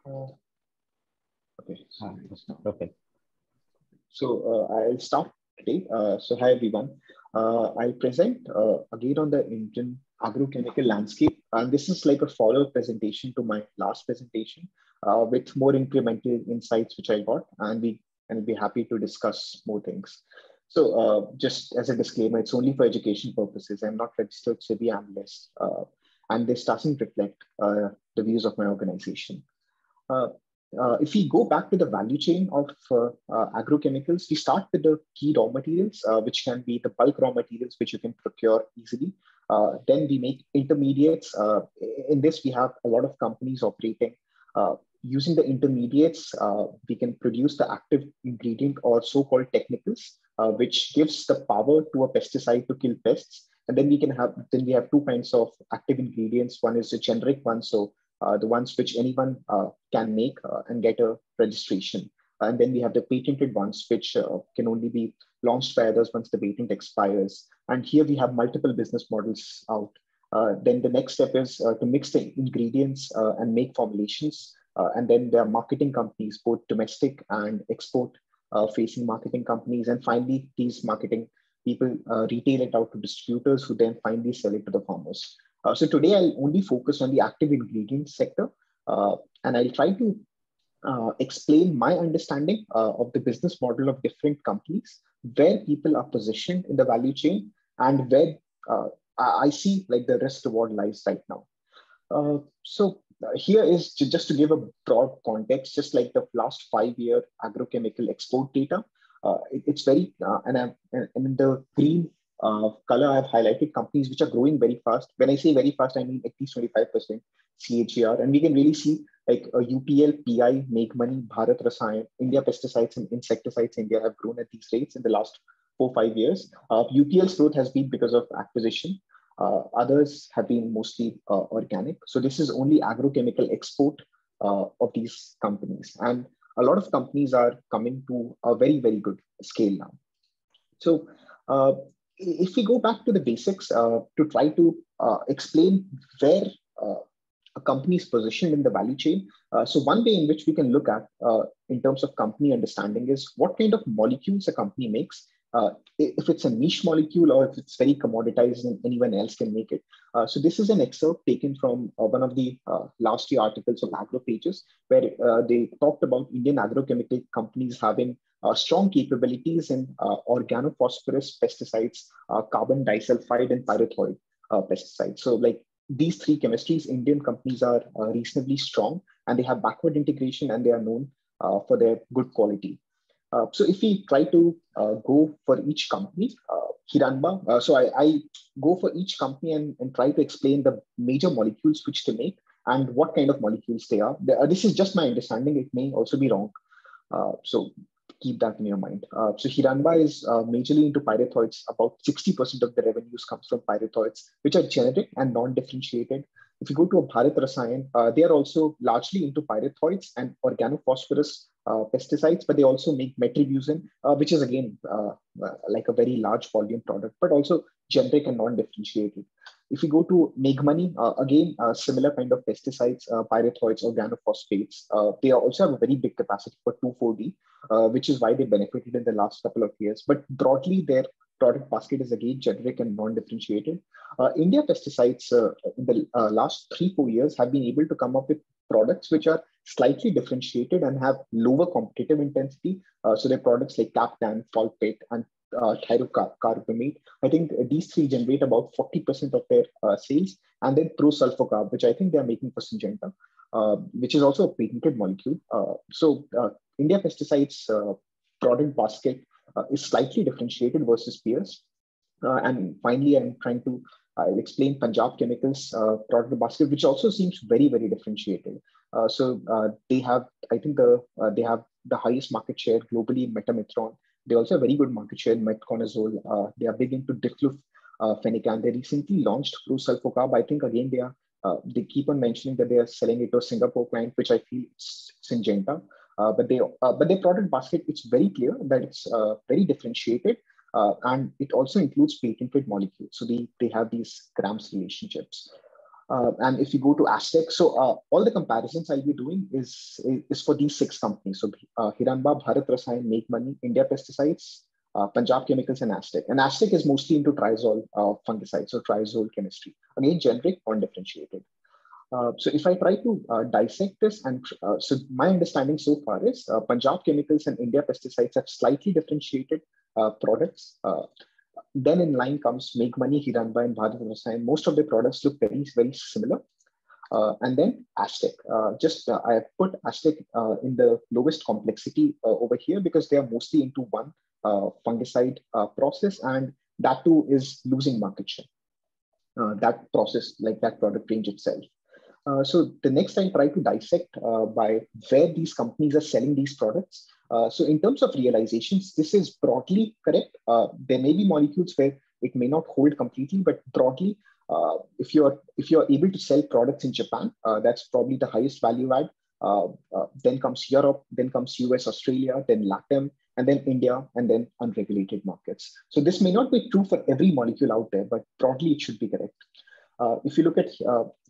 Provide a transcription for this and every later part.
Uh, okay, perfect. So I'll start today. So hi everyone. I'll present again on the Indian agrochemical landscape, and this is like a follow-up presentation to my last presentation with more incremental insights which I got, and be happy to discuss more things. So just as a disclaimer, it's only for education purposes. I'm not registered SEBI analyst, and this doesn't reflect the views of my organization. Uh, if we go back to the value chain of agrochemicals, we start with the key raw materials, which can be the bulk raw materials, which you can procure easily. Then we make intermediates. In this, we have a lot of companies operating. Using the intermediates, we can produce the active ingredient or so-called technicals, which gives the power to a pesticide to kill pests. And then we have two kinds of active ingredients. One is a generic one, so the ones which anyone can make and get a registration. And then we have the patented ones, which can only be launched by others once the patent expires. And here we have multiple business models out. Then the next step is to mix the ingredients and make formulations. And then there are marketing companies, both domestic and export facing marketing companies. And finally, these marketing people retail it out to distributors who then finally sell it to the farmers. So today I'll only focus on the active ingredients sector, and I'll try to explain my understanding of the business model of different companies, where people are positioned in the value chain, and where I see like the risk reward lies right now. So here is just to give a broad context, just like the last 5 year agrochemical export data. It's very, and in the green color, I've highlighted companies which are growing very fast. When I say very fast, I mean at least 25% CAGR. And we can really see like UPL, PI, Make Money, Bharat Rasayan, India Pesticides and Insecticides India have grown at these rates in the last 4 or 5 years. UPL's growth has been because of acquisition. Others have been mostly organic. So this is only agrochemical export of these companies. And a lot of companies are coming to a very, very good scale now. So if we go back to the basics to try to explain where a company is positioned in the value chain. So one way in which we can look at in terms of company understanding is what kind of molecules a company makes. If it's a niche molecule or if it's very commoditized and anyone else can make it. So this is an excerpt taken from one of the last year articles of Agro Pages, where they talked about Indian agrochemical companies having strong capabilities in organophosphorus pesticides, carbon disulfide, and pyrethroid pesticides. So like these three chemistries, Indian companies are reasonably strong, and they have backward integration, and they are known for their good quality. So if we try to go for each company, Hiranba, so I go for each company and try to explain the major molecules which they make and what kind of molecules they are. This is just my understanding. It may also be wrong. So keep that in your mind. So Hiranba is majorly into pyrethroids. About 60% of the revenues comes from pyrethroids, which are generic and non-differentiated. If you go to a Bharat Rasayan, they are also largely into pyrethroids and organophosphorus pesticides, but they also make metribuzin, which is again like a very large volume product, but also generic and non-differentiated. If you go to Make Money, again, similar kind of pesticides, pyrethroids, organophosphates. They also have a very big capacity for 2,4-D, which is why they benefited in the last couple of years. But broadly, their product basket is again generic and non-differentiated. India Pesticides in the last 3-4 years have been able to come up with products which are slightly differentiated and have lower competitive intensity. So their products like Captan, Folpet, and thyrocarbamate. I think these three generate about 40% of their sales. And then Prosulfocarb, which I think they're making for Syngenta, which is also a patented molecule. So India Pesticides product basket is slightly differentiated versus peers. And finally, I'll explain Punjab Chemicals product basket, which also seems very, very differentiated. So they have, I think they have the highest market share globally in metamethron. They also have very good market share in metconazole. They are big into diclofenac. They recently launched Prosulfocarb. I think again they keep on mentioning that they are selling it to a Singapore client, which I feel it's Syngenta. But their product basket, it's very clear that it's very differentiated. And it also includes patented molecules. So they have these grams relationships. And if you go to Aztec, so all the comparisons I'll be doing is for these six companies. So Hiranba, Bharat Rasayan, Make Money, India Pesticides, Punjab Chemicals, and Aztec. And Aztec is mostly into triazole fungicides, so triazole chemistry. Again, generic, undifferentiated. So if I try to dissect this, and so my understanding so far is Punjab Chemicals and India Pesticides have slightly differentiated products. Then in line comes Make Money, Hiranba, and Bharat Rasayan. Most of the products look very, very similar. And then Aztec. I have put Aztec in the lowest complexity over here because they are mostly into one fungicide process, and that too is losing market share. That process, like that product range itself. So the next I try to dissect by where these companies are selling these products. So in terms of realizations, this is broadly correct. There may be molecules where it may not hold completely, but broadly, if you're able to sell products in Japan, that's probably the highest value add. Then comes Europe, then comes US, Australia, then LATAM, and then India, and then unregulated markets. So this may not be true for every molecule out there, but broadly it should be correct. If you look at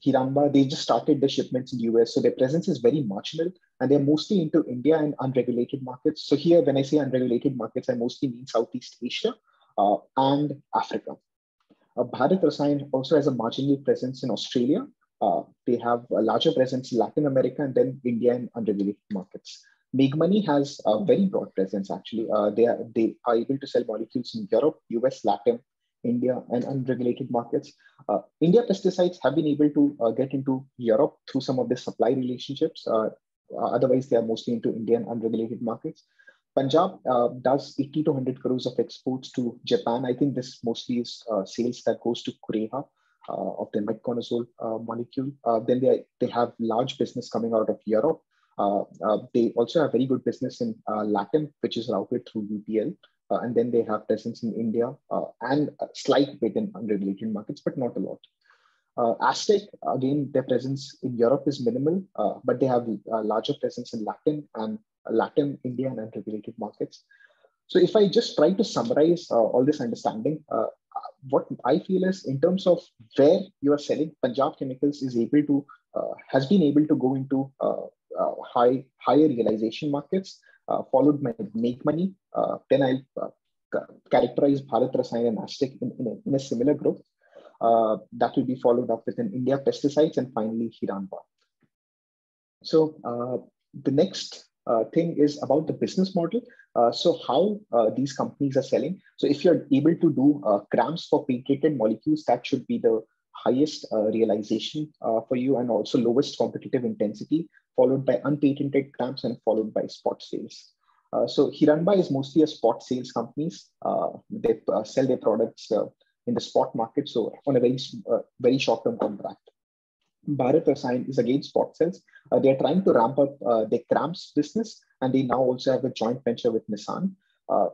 Hiranba, they just started the shipments in the US, so their presence is very marginal, and they're mostly into India and unregulated markets. So here, when I say unregulated markets, I mostly mean Southeast Asia and Africa. Bharat Rasayan also has a marginal presence in Australia. They have a larger presence in Latin America and then India and unregulated markets. Make Money has a very broad presence, actually. They are able to sell molecules in Europe, US, Latin, India, and unregulated markets. India Pesticides have been able to get into Europe through some of the supply relationships. Otherwise, they are mostly into India and unregulated markets. Punjab does 80 to 100 crores of exports to Japan. I think this mostly is sales that goes to Kureha of the metconazole molecule. Then they have large business coming out of Europe. They also have very good business in Latin, which is routed through UPL. And then they have presence in India and a slight bit in unregulated markets, but not a lot. Aztec, again, their presence in Europe is minimal, but they have a larger presence in Latin, India, and unregulated markets. So if I just try to summarize all this understanding, what I feel is in terms of where you are selling, Punjab Chemicals has been able to go into higher realization markets, followed by Make Money. Then I'll characterize Bharat Rasayan and Aztec in a similar growth. That will be followed up with an India Pesticides and finally Hiranba. So the next thing is about the business model. So how these companies are selling. So if you're able to do grams for patented molecules, that should be the highest realization for you and also lowest competitive intensity, followed by unpatented grams and followed by spot sales. So Hiranba is mostly a spot sales companies. They sell their products in the spot market, so on a very short-term contract. Bharat Rasayan is again spot sales. They are trying to ramp up their CRAMS business, and they now also have a joint venture with Nissan.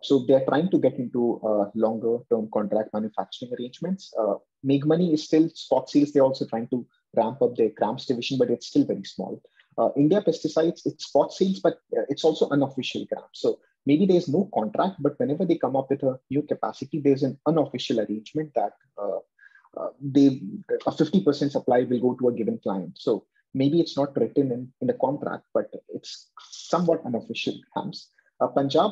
So they are trying to get into longer-term contract manufacturing arrangements. Make Money is still spot sales. They're also trying to ramp up their CRAMS division, but it's still very small. India Pesticides, it's spot sales, but it's also unofficial CRAMS. So maybe there's no contract, but whenever they come up with a new capacity, there's an unofficial arrangement that a 50% supply will go to a given client. So maybe it's not written in the contract, but it's somewhat unofficial CRAMS. Punjab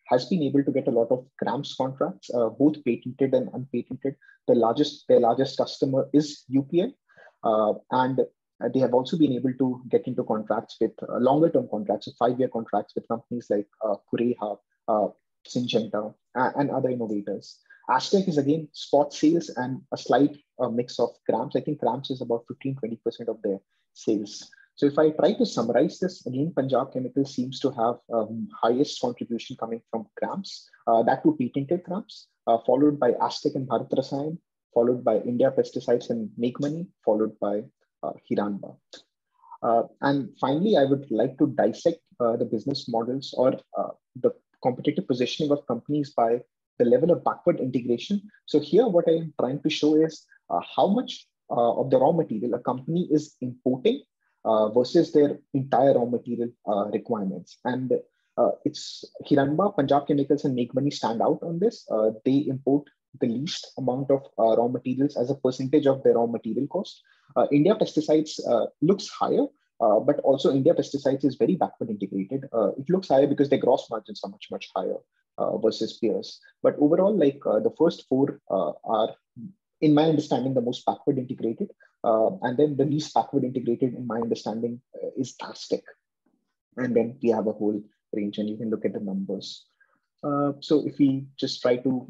has been able to get a lot of CRAMS contracts, both patented and unpatented. Their largest customer is UPL, and they have also been able to get into contracts with longer term contracts, so 5-year contracts with companies like Kureha, Syngenta, and other innovators. Aztec is again spot sales and a slight mix of CRAMS. I think CRAMS is about 15-20% of their sales. So if I try to summarize this, again, Punjab Chemicals seems to have highest contribution coming from CRAMS, that to patented CRAMS, followed by Aztec and Bharat Rasayan, followed by India Pesticides and Make Money, followed by Hiranba. And finally, I would like to dissect the business models or the competitive positioning of companies by the level of backward integration. So here, what I am trying to show is how much of the raw material a company is importing versus their entire raw material requirements. And it's Hiranba, Punjab Chemicals, and Make Money stand out on this. They import the least amount of raw materials as a percentage of their raw material cost. India pesticides looks higher, but also India pesticides is very backward integrated. It looks higher because their gross margins are much higher versus peers. But overall, like the first four are, in my understanding, the most backward integrated. And then the least backward integrated, in my understanding, is Aztec. And then we have a whole range, and you can look at the numbers. So if we just try to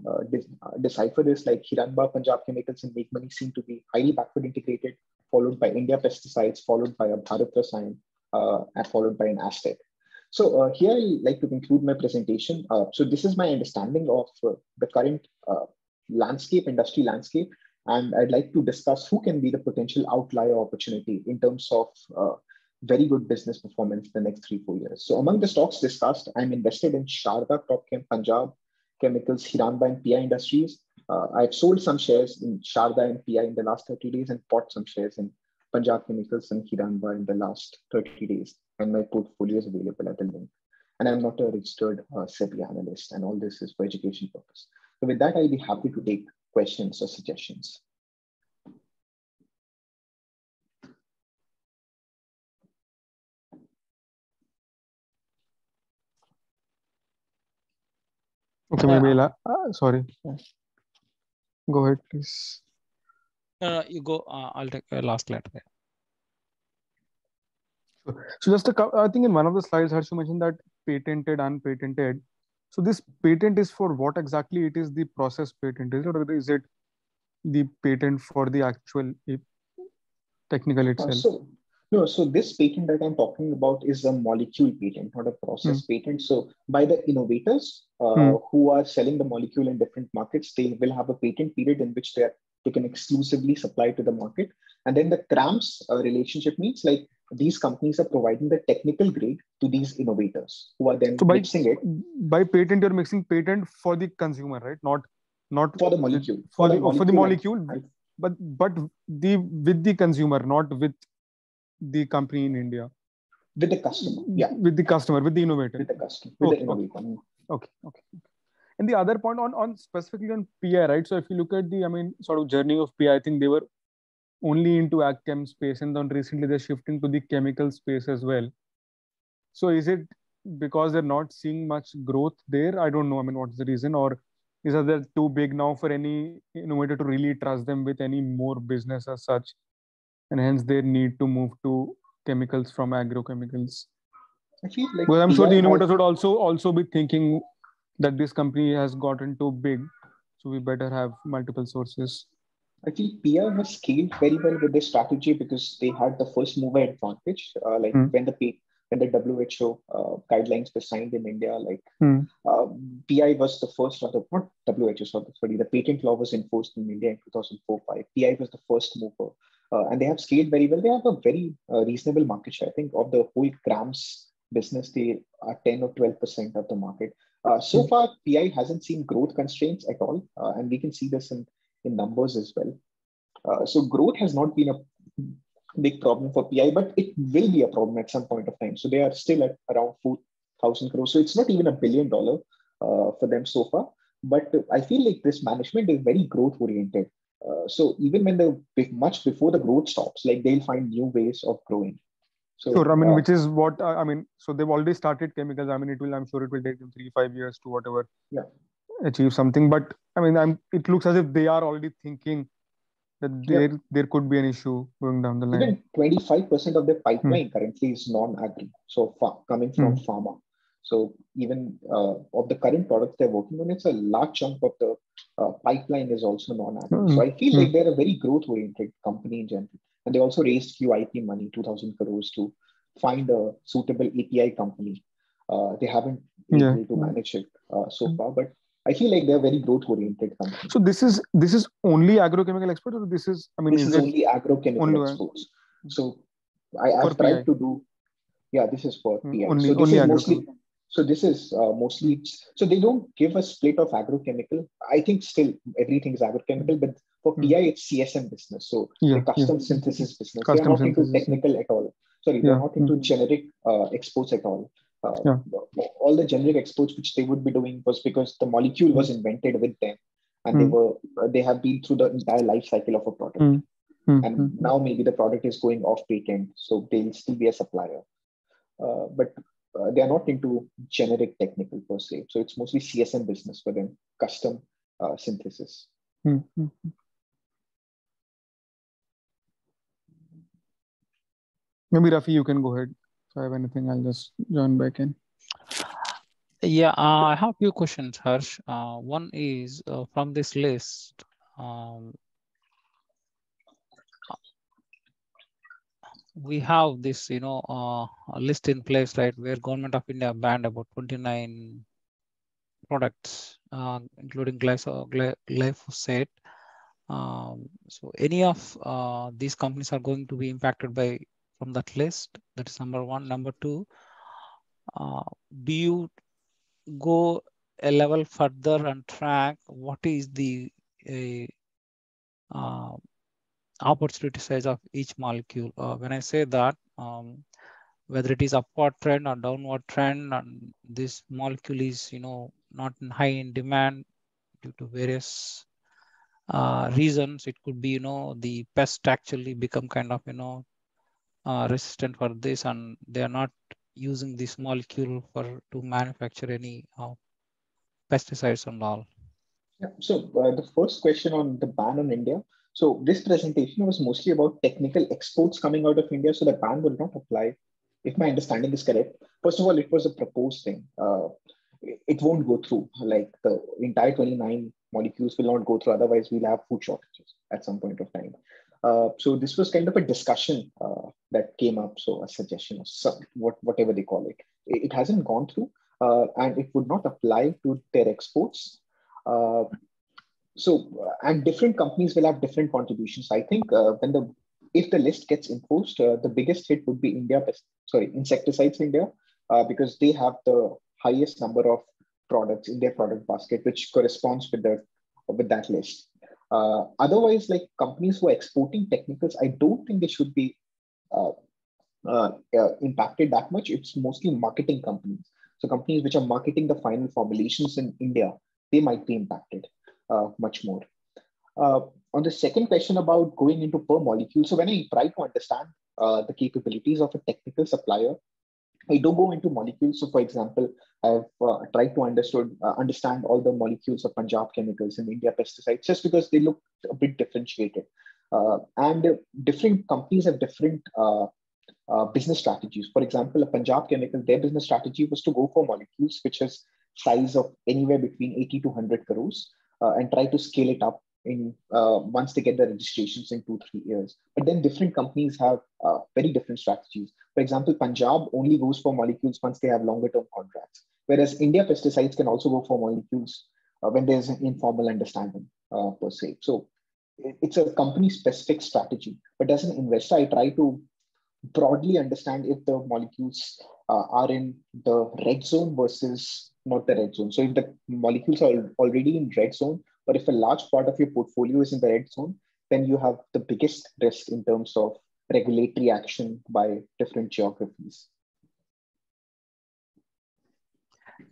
decipher this, like Hiranba, Punjab Chemicals, and Make Money seem to be highly backward integrated, followed by India Pesticides, followed by a Bharat Rasayan, and followed by an Aztec. So here I'd like to conclude my presentation. So this is my understanding of the current industry landscape, and I'd like to discuss who can be the potential outlier opportunity in terms of very good business performance in the next 3-4 years. So among the stocks discussed, I'm invested in Sharda, Cropchem, Punjab Chemicals, Hiranba, and PI Industries. I've sold some shares in Sharda and PI in the last 30 days and bought some shares in Punjab Chemicals and Hiranba in the last 30 days. And my portfolio is available at the link. And I'm not a registered SEBI analyst, and all this is for education purpose. So with that, I'll be happy to take questions or suggestions. Okay, maybe sorry. Go ahead, please. You go. I'll take last letter. So just I think in one of the slides, Harshu mentioned that patented, unpatented. So this patent is for what exactly? It is the process patent, is it, or is it the patent for the actual technical itself? So this patent that I'm talking about is a molecule patent, not a process patent. So by the innovators who are selling the molecule in different markets, they will have a patent period in which they can exclusively supply to the market. And then the CRAMS relationship means like these companies are providing the technical grade to these innovators who are then mixing it. By patent, you're mixing patent for the consumer, right? Not for the molecule. For the molecule, but with the consumer, not with the company in India. With the customer, yeah. With the customer, with the innovator. With the customer, with the innovator. Okay. And the other point on specifically on PI, right? So if you look at the, sort of journey of PI, I think they were only into ag chem space, and then recently they're shifting to the chemical space as well. So is it because they're not seeing much growth there? I don't know. What's the reason? Or is that they're too big now for any innovator to really trust them with any more business as such? And hence they need to move to chemicals from agrochemicals. I feel like I'm sure the innovators would also be thinking that this company has gotten too big, so we better have multiple sources. I feel PI has scaled very well with this strategy because they had the first mover advantage. When the WHO guidelines were signed in India, PI was the first, not WHO, sorry, the patent law was enforced in India in 2004-5. PI was the first mover. And they have scaled very well. They have a very reasonable market share. I think of the whole CRAMS business, they are 10 or 12% of the market. So far, PI hasn't seen growth constraints at all. And we can see this in numbers as well. So growth has not been a big problem for PI, but it will be a problem at some point of time. So they are still at around 4,000 crores. So it's not even $1 billion for them so far. But I feel like this management is very growth oriented. So even when much before the growth stops, they'll find new ways of growing. So sure, which is what so they've already started chemicals. I'm sure it will take them 3-5 years to whatever achieve something. But it looks as if they are already thinking that there could be an issue going down the line. Even 25% of their pipeline currently is non-agri, so coming from pharma. So even of the current products they're working on, it's a large chunk of the pipeline is also non-agri. So I feel like they're a very growth-oriented company in general. And they also raised few IP money, 2,000 crores, to find a suitable API company. They haven't been able to manage it so far, but I feel like they're a very growth-oriented company. So this is only agrochemical exports, or this is this is only agrochemical exports. So I've tried to do. Yeah, this is for PI. Only, so this only is mostly. So this is mostly. So they don't give a split of agrochemical. I think still everything is agrochemical, but for PI it's CSM business. So the custom synthesis business. They are not into technical at all. Sorry, they're not into generic exports at all. All the generic exports which they would be doing was because the molecule was invented with them, and they have been through the entire life cycle of a product. And now maybe the product is going off patent, so they'll still be a supplier. But they are not into generic technical per se. So it's mostly CSM business for them, custom synthesis. Maybe Rafi, you can go ahead. If I have anything, I'll just join back in. Yeah, I have a few questions, Harsh. One is from this list. We have this, list in place, right, where Government of India banned about 29 products, including glyphosate. So any of these companies are going to be impacted from that list? That is number one. Number two, do you go a level further and track what is the opportunity size of each molecule? When I say that, whether it is upward trend or downward trend, and this molecule is not high in demand due to various reasons. It could be the pest actually become kind of resistant for this, and they are not using this molecule to manufacture any pesticides and all. Yeah. So the first question on the ban on India. So this presentation was mostly about technical exports coming out of India. So the ban will not apply, if my understanding is correct. First of all, it was a proposed thing. It won't go through. Like the entire 29 molecules will not go through. Otherwise, we'll have food shortages at some point of time. So this was kind of a discussion that came up. So a suggestion, whatever they call it. It hasn't gone through, and it would not apply to their exports. And different companies will have different contributions. I think if the list gets imposed, the biggest hit would be Insecticides India, because they have the highest number of products in their product basket, which corresponds with that list. Otherwise, like companies who are exporting technicals, I don't think they should be impacted that much. It's mostly marketing companies. So companies which are marketing the final formulations in India, they might be impacted much more. On the second question about going into per molecule, so when I try to understand the capabilities of a technical supplier, I don't go into molecules. So for example, I've tried to understand all the molecules of Punjab Chemicals and India Pesticides, just because they look a bit differentiated. And different companies have different business strategies. For example, a Punjab Chemical, their business strategy was to go for molecules which has size of anywhere between 80 to 100 crores and try to scale it up once they get the registrations in 2-3 years. But then different companies have very different strategies. For example, Punjab only goes for molecules once they have longer term contracts, whereas India Pesticides can also go for molecules when there's an informal understanding per se. So it's a company specific strategy. But as an investor, I try to broadly understand if the molecules are in the red zone versus not the red zone. So if the molecules are already in red zone, or if a large part of your portfolio is in the red zone, then you have the biggest risk in terms of regulatory action by different geographies.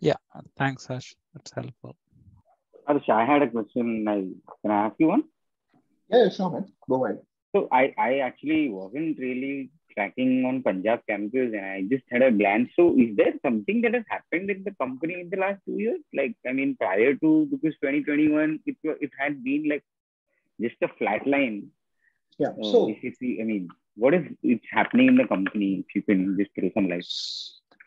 Yeah, thanks, Harsh. That's helpful. Harsh, I had a question. Can I ask you one? Yeah, sure, man. Go ahead. So I actually wasn't really tracking on Punjab Chemicals, and I just had a glance. So is there something that has happened in the company in the last 2 years? Like, I mean, prior to, because 2021, it had been like just a flat line. Yeah. So what is happening in the company? If you can just throw some light.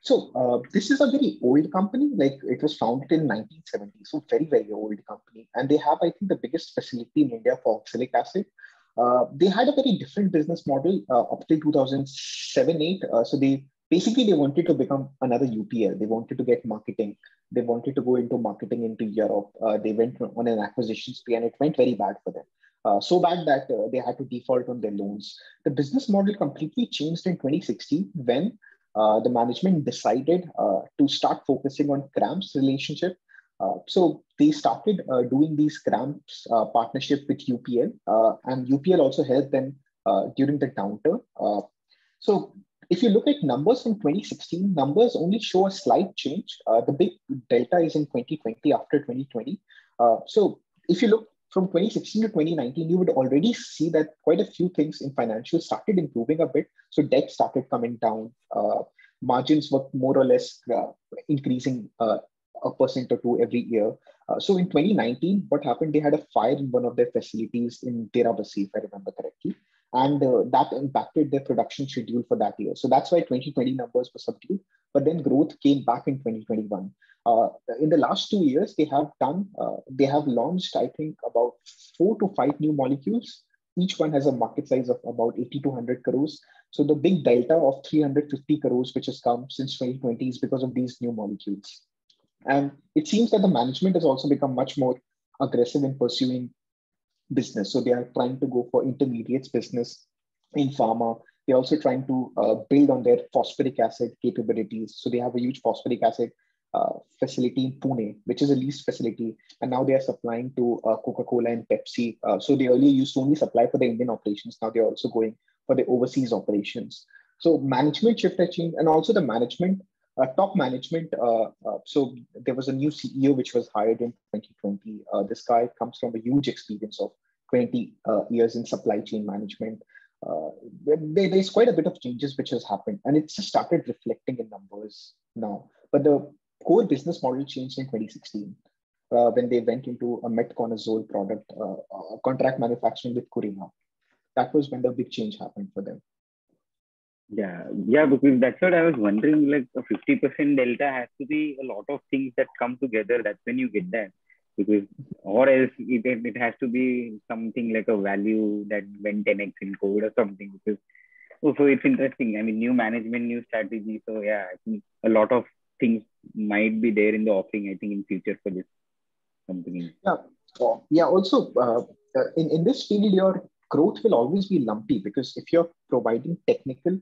So this is a very old company. Like it was founded in 1970. So very, very old company. And they have, I think, the biggest facility in India for oxalic acid. They had a very different business model up till 2007-8. So they wanted to become another UPL. They wanted to get marketing. They wanted to go into marketing into Europe. They went on an acquisition spree, and it went very bad for them. So bad that they had to default on their loans. The business model completely changed in 2016 when the management decided to start focusing on CRAMS relationship. So they started doing these CRAMS partnership with UPL, and UPL also helped them during the downturn. So if you look at numbers from 2016, numbers only show a slight change. The big delta is in 2020 after 2020. So if you look from 2016 to 2019, you would already see that quite a few things in financials started improving a bit. So debt started coming down. Margins were more or less increasing a percent or two every year. So in 2019, what happened? They had a fire in one of their facilities in Terabasi, if I remember correctly. And that impacted their production schedule for that year. So that's why 2020 numbers were subdued. But then growth came back in 2021. In the last 2 years, they have launched, I think, about 4 to 5 new molecules. Each one has a market size of about 80 to 100 crores. So the big delta of 350 crores, which has come since 2020, is because of these new molecules. And it seems that the management has also become much more aggressive in pursuing business. So they are trying to go for intermediates business in pharma. They're also trying to build on their phosphoric acid capabilities. So they have a huge phosphoric acid facility in Pune, which is a leased facility. And now they are supplying to Coca-Cola and Pepsi. So they earlier used to only supply for the Indian operations. Now they're also going for the overseas operations. So management shift has changed, and also the management, top management. So there was a new CEO which was hired in 2020. This guy comes from a huge experience of 20 years in supply chain management. There's quite a bit of changes which has happened, and it's just started reflecting in numbers now. But the core business model changed in 2016 when they went into a metconazole product, contract manufacturing with Korea. That was when the big change happened for them. Yeah, because that's what I was wondering. Like a 50% delta has to be a lot of things that come together. That's when you get that. Because, or else it has to be something like a value that went 10x in code or something. Because so it's interesting. I mean, new management, new strategy. So yeah, I think a lot of things might be there in the offering, I think, in future for this company. Yeah. Also, in this field, your growth will always be lumpy, because if you're providing technical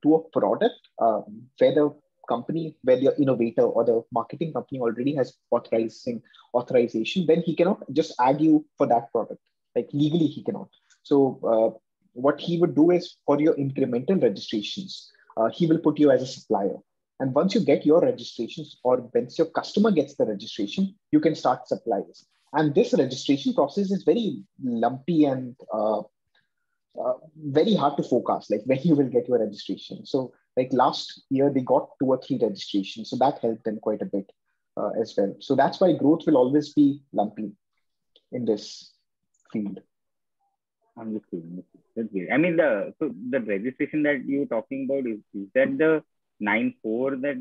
to a product where the company, where the innovator or the marketing company already has authorization, then he cannot just add you for that product. Like legally, he cannot. So what he would do is, for your incremental registrations, he will put you as a supplier. And once you get your registrations, or once your customer gets the registration, you can start supplies. And this registration process is very lumpy and very hard to forecast, like when you will get your registration. So like last year, they got 2 or 3 registrations. So that helped them quite a bit as well. So that's why growth will always be lumpy in this field. Understood. That's great. I mean, the registration that you're talking about, is that the 9(4) that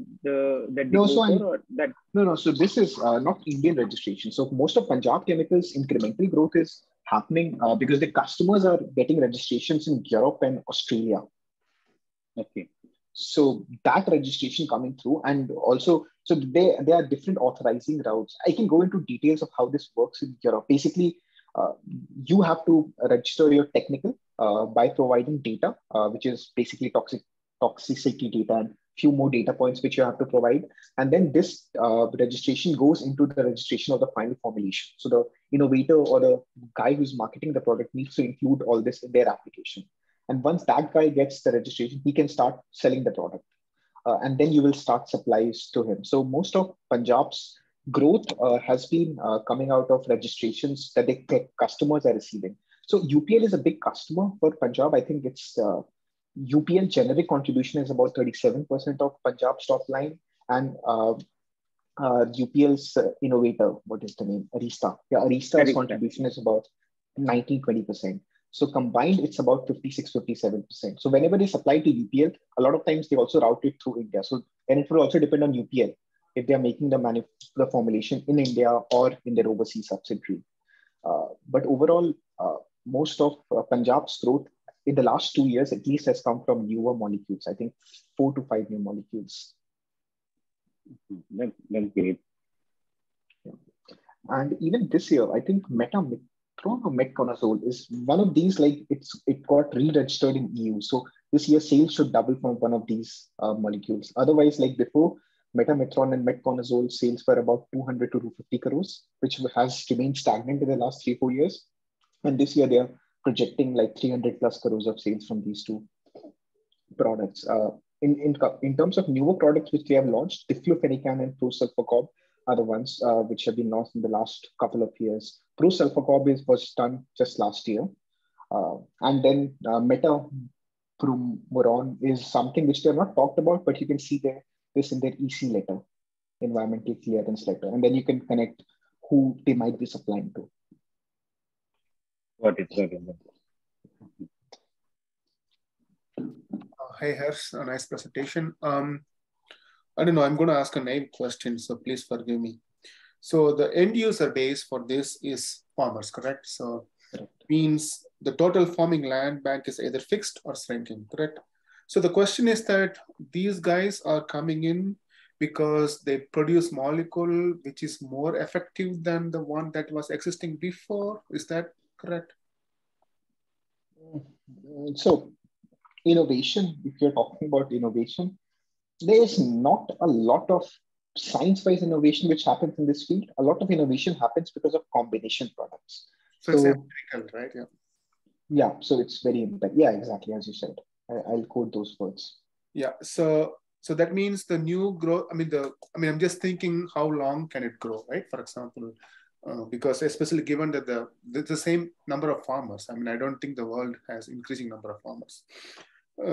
they No, go so for, or that? No. So this is not Indian registration. So most of Punjab Chemicals incremental growth is happening because the customers are getting registrations in Europe and Australia. Okay. So that registration coming through, and also, so there are different authorizing routes. I can go into details of how this works in Europe. Basically, you have to register your technical by providing data, which is basically toxicity data and few more data points which you have to provide. And then this registration goes into the registration of the final formulation. So the innovator or the guy who's marketing the product needs to include all this in their application. And once that guy gets the registration, he can start selling the product. And then you will start supplies to him. So most of Punjab's growth has been coming out of registrations that the customers are receiving. So UPL is a big customer for Punjab. I think it's UPL generic contribution is about 37% of Punjab's top line, and UPL's innovator, what is the name? Arista. Yeah, Arista's contribution is about 19-20%. So combined, it's about 56-57%. So whenever they supply to UPL, a lot of times they also route it through India. So, and it will also depend on UPL if they are making the formulation in India or in their overseas subsidiary. But overall, most of Punjab's growth in the last 2 years, at least, has come from newer molecules. I think 4 to 5 new molecules. That's great. Yeah. And even this year, I think metronidazole or metconazole is one of these. Like it got re-registered in EU. So this year, sales should double from one of these molecules. Otherwise, like before, metametron and metconazole sales were about 200 to 250 crores, which has remained stagnant in the last 3-4 years. And this year, they are projecting like 300 plus crores of sales from these two products. In terms of newer products which they have launched, diflufenican and prosulfocorb are the ones which have been launched in the last couple of years. Pro-sulfur was done just last year. And then metapromoron is something which they're not talked about, but you can see this in their EC letter, environmental clearance letter. And then you can connect who they might be supplying to. Got it. Hey, Harsh, a nice presentation. I don't know, I'm going to ask a naive question, so please forgive me. So the end user base for this is farmers, correct? So it means the total farming land bank is either fixed or shrinking, correct? So the question is that these guys are coming in because they produce molecule which is more effective than the one that was existing before. Is that correct? So innovation, if you're talking about innovation, there is not a lot of science-based innovation which happens in this field. A lot of innovation happens because of combination products. So it's empirical, right? Yeah. Yeah, so it's very empirical. Yeah, exactly, as you said. I'll quote those words. Yeah, so that means the new growth, I'm just thinking how long can it grow, right? For example, because especially given that the same number of farmers, I don't think the world has increasing number of farmers.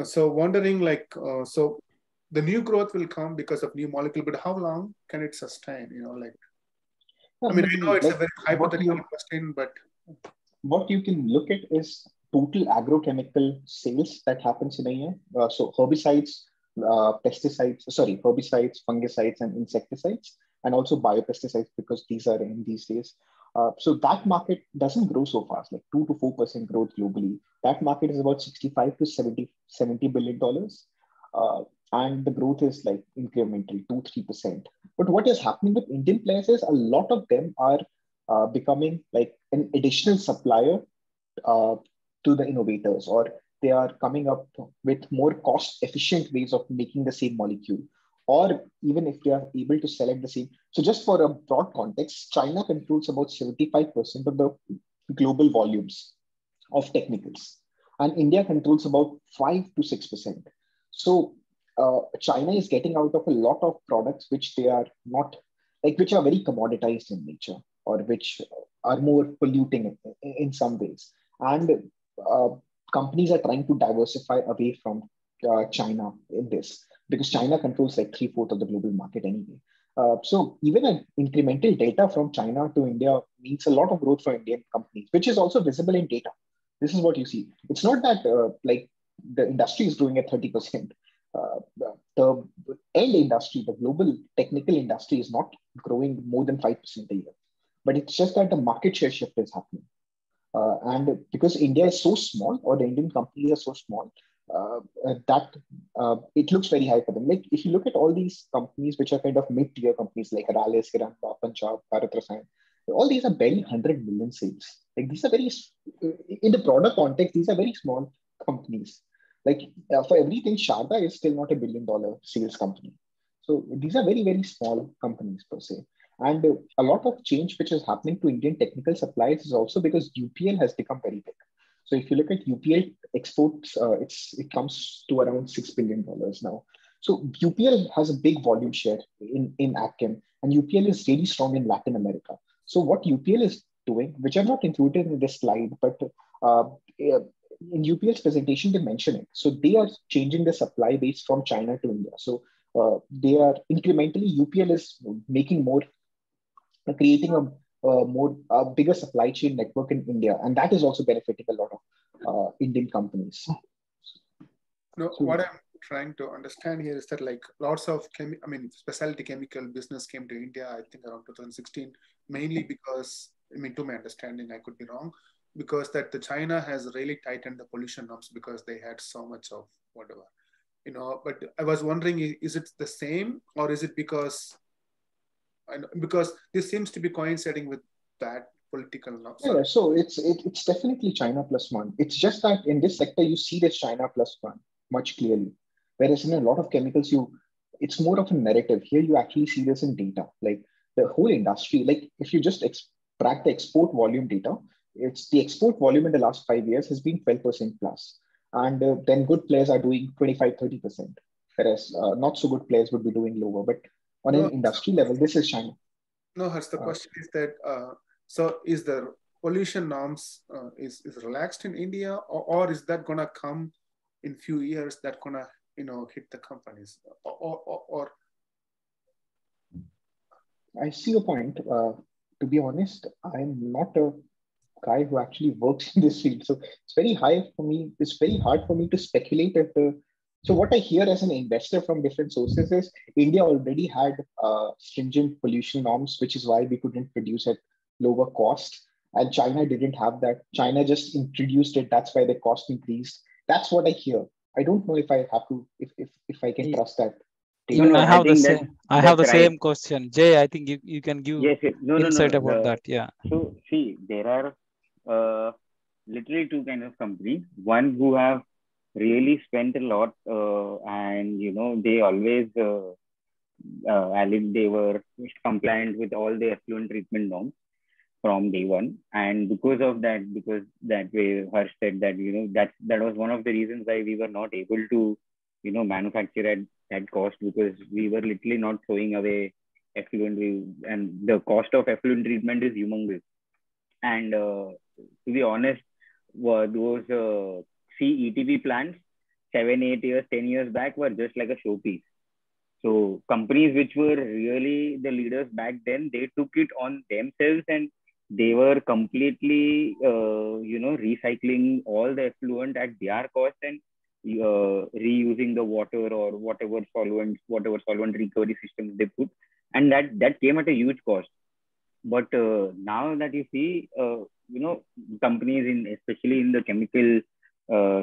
So wondering so the new growth will come because of new molecule, but how long can it sustain? I know it's a very hypothetical question, but what you can look at is total agrochemical sales that happens in a year. So herbicides, herbicides, fungicides, and insecticides, and also biopesticides, because these are in these days. So that market doesn't grow so fast, like 2 to 4% growth globally. That market is about 65 to 70 billion dollars. And the growth is like incremental, 2-3%. But what is happening with Indian players is a lot of them are becoming like an additional supplier to the innovators, or they are coming up with more cost efficient ways of making the same molecule, or even if they are able to select the same. So just for a broad context, China controls about 75% of the global volumes of technicals, and India controls about 5 to 6%. So China is getting out of a lot of products which they are not, which are very commoditized in nature, or which are more polluting in some ways. And companies are trying to diversify away from China in this, because China controls like 3/4 of the global market anyway. So even an incremental data from China to India means a lot of growth for Indian companies, which is also visible in data. This is what you see. It's not that the industry is growing at 30%. The end industry, the global technical industry, is not growing more than 5% a year. But it's just that the market share shift is happening. And because India is so small, or the Indian companies are so small, that it looks very high for them. Like if you look at all these companies, which are kind of mid-tier companies like Rallis, Hiranma, Punjab, Bharat Rasayan, all these are barely 100 million sales. Like these are very, in the broader context, these are very small companies. Like for everything, Sharda is still not $1 billion sales company. So these are very, very small companies per se. And a lot of change which is happening to Indian technical supplies is also because UPL has become very big. So if you look at UPL exports, it comes to around $6 billion now. So UPL has a big volume share in AgChem, and UPL is really strong in Latin America. So what UPL is doing, which I've not included in this slide, but in UPL's presentation, they mention it. So they are changing the supply base from China to India. So they are incrementally, UPL is making more, creating a bigger supply chain network in India. And that is also benefiting a lot of Indian companies. No, what I'm trying to understand here is that like lots of specialty chemical business came to India, I think around 2016, mainly because, to my understanding, I could be wrong, because that the China has really tightened the pollution norms because they had so much of whatever, but I was wondering, is it the same, or is it because this seems to be coinciding with that political norms? Yeah, so it's definitely China +1. It's just that in this sector, you see this China +1 much clearly. Whereas in a lot of chemicals, it's more of a narrative. Here, you actually see this in data. Like the whole industry, like if you just track the export volume data, it's the export volume in the last 5 years has been 12% plus. And then good players are doing 25-30%, whereas not so good players would be doing lower. But on an industry level, this is China. No, Harsh, the question is that So is the pollution norms is relaxed in India, or is that gonna come in few years that gonna hit the companies, or I see your point. To be honest, I'm not a guy who actually works in this field, so it's very high for me. It's very hard for me to speculate at the. So what I hear as an investor from different sources is India already had stringent pollution norms, which is why we couldn't produce at lower cost, and China didn't have that. China just introduced it. That's why the cost increased. That's what I hear. I don't know if I have to, if I can trust that. No, Even no, I I have the think same. I have that's the right. same question, Jay. I think you can give Yes, yes. No, no, no, insight no. about that. Yeah. So see, there are literally two kind of companies. One who have really spent a lot, and they always they were compliant with all the effluent treatment norms from day one. And because that way Harsh said that, that was one of the reasons why we were not able to, manufacture at that cost, because we were literally not throwing away effluent. And the cost of effluent treatment is humongous. And to be honest, those CETP plants 7, 8 years, 10 years back were just like a showpiece. So companies which were really the leaders back then, they took it on themselves, and they were completely, recycling all the effluent at their cost, and reusing the water or whatever solvent recovery systems they put, and that came at a huge cost. But now that you see, companies especially in the chemical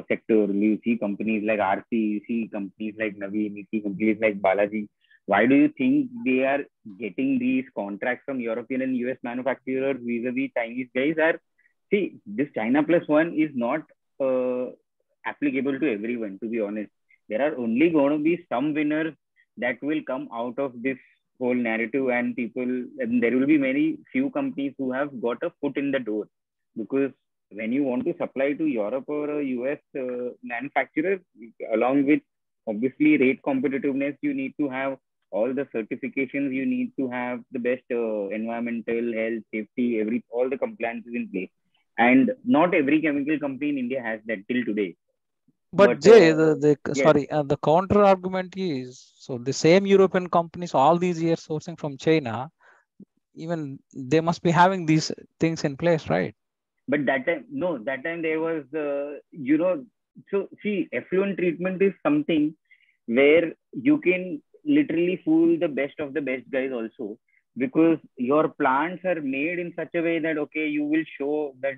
sector, you see companies like RC, you see companies like Naveen, you see companies like Balaji. Why do you think they are getting these contracts from European and US manufacturers vis-a-vis Chinese guys? See, this China plus one is not applicable to everyone, to be honest. There are only going to be some winners that will come out of this whole narrative, and there will be many few companies who have got a foot in the door, because when you want to supply to Europe or a US manufacturer, along with obviously rate competitiveness, you need to have all the certifications, you need to have the best environmental, health, safety, all the compliances in place. And not every chemical company in India has that till today. But Jay, yes, the counter argument is, so the same European companies all these years sourcing from China, even they must be having these things in place, right? but that time there was, so see, effluent treatment is something where you can literally fool the best of the best guys also, because your plants are made in such a way that, okay, you will show that,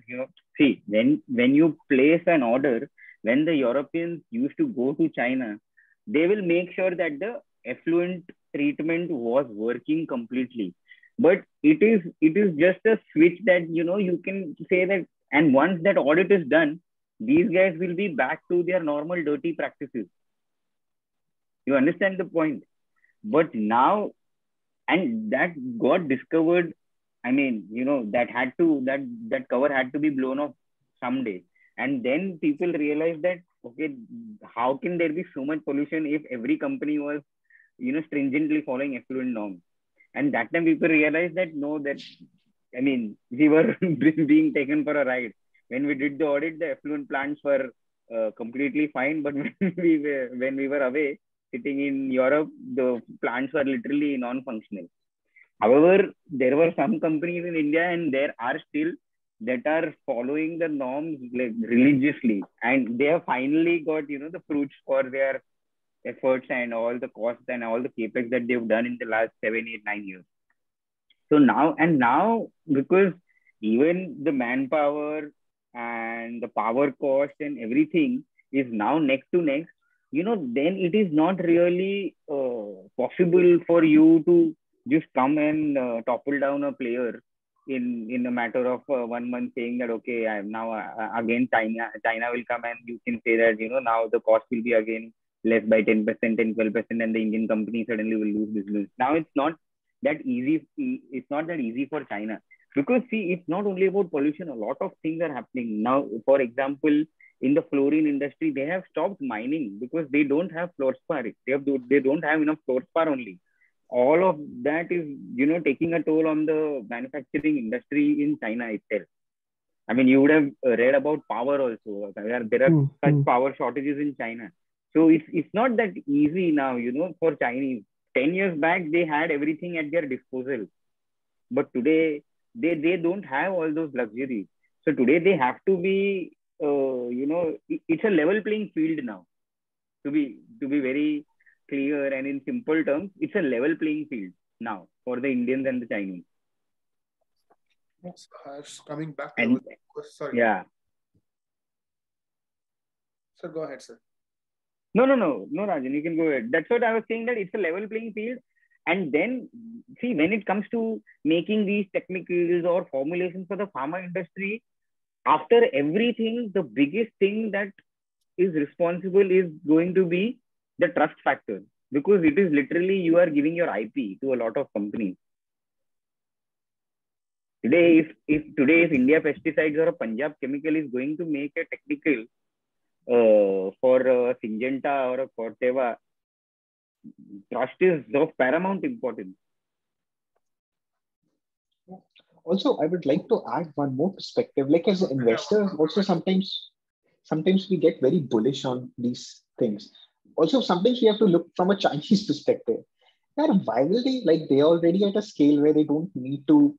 see, when you place an order, when the Europeans used to go to China, they will make sure that the effluent treatment was working completely. But it is just a switch that, you can say that, and once that audit is done, these guys will be back to their normal dirty practices. You understand the point? But now, and that got discovered. I mean, that cover had to be blown off someday. And then people realized that, okay, how can there be so much pollution if every company was, stringently following effluent norms? And that time people realized that no, that, I mean, we were being taken for a ride. When we did the audit, the effluent plants were completely fine, but when we were away, sitting in Europe, the plants were literally non-functional. However, there were some companies in India, and there are still, that are following the norms like religiously, and they have finally got, the fruits for their efforts and all the costs and all the capex that they've done in the last 7, 8, 9 years. So now, because even the manpower and the power cost and everything is now neck to neck, then it is not really possible for you to just come and topple down a player in a matter of 1 month, saying that, okay, I'm now again China will come, and you can say that, now the cost will be again less by 10%, 10, 12%, and the Indian company suddenly will lose business. Now it's not that easy. It's not that easy for China, because see, it's not only about pollution. A lot of things are happening now. For example, in the fluorine industry, they have stopped mining because they don't have fluorspar. They don't have enough fluorspar only. all of that is, taking a toll on the manufacturing industry in China itself. I mean, you would have read about power also. There are such power shortages in China. So it's not that easy now, for Chinese. 10 years back, they had everything at their disposal. But today, they don't have all those luxuries. So today they have to be, it's a level playing field now. To be very clear and in simple terms, it's a level playing field now for the Indians and the Chinese. Coming back to sorry. Yeah. Sir, go ahead, sir. No, Rajan, you can go ahead. That's what I was saying, that it's a level playing field. And then, see, when it comes to making these technicals or formulations for the pharma industry, after everything, the biggest thing that is responsible is going to be the trust factor, because it is literally you are giving your IP to a lot of companies. Today, if India Pesticides or a Punjab Chemical is going to make a technical for Syngenta or a Corteva, trust is of paramount importance. Also, I would like to add one more perspective. Like as investors, also sometimes we get very bullish on these things. Also, sometimes we have to look from a Chinese perspective. Why will they, like, they're already at a scale where they don't need to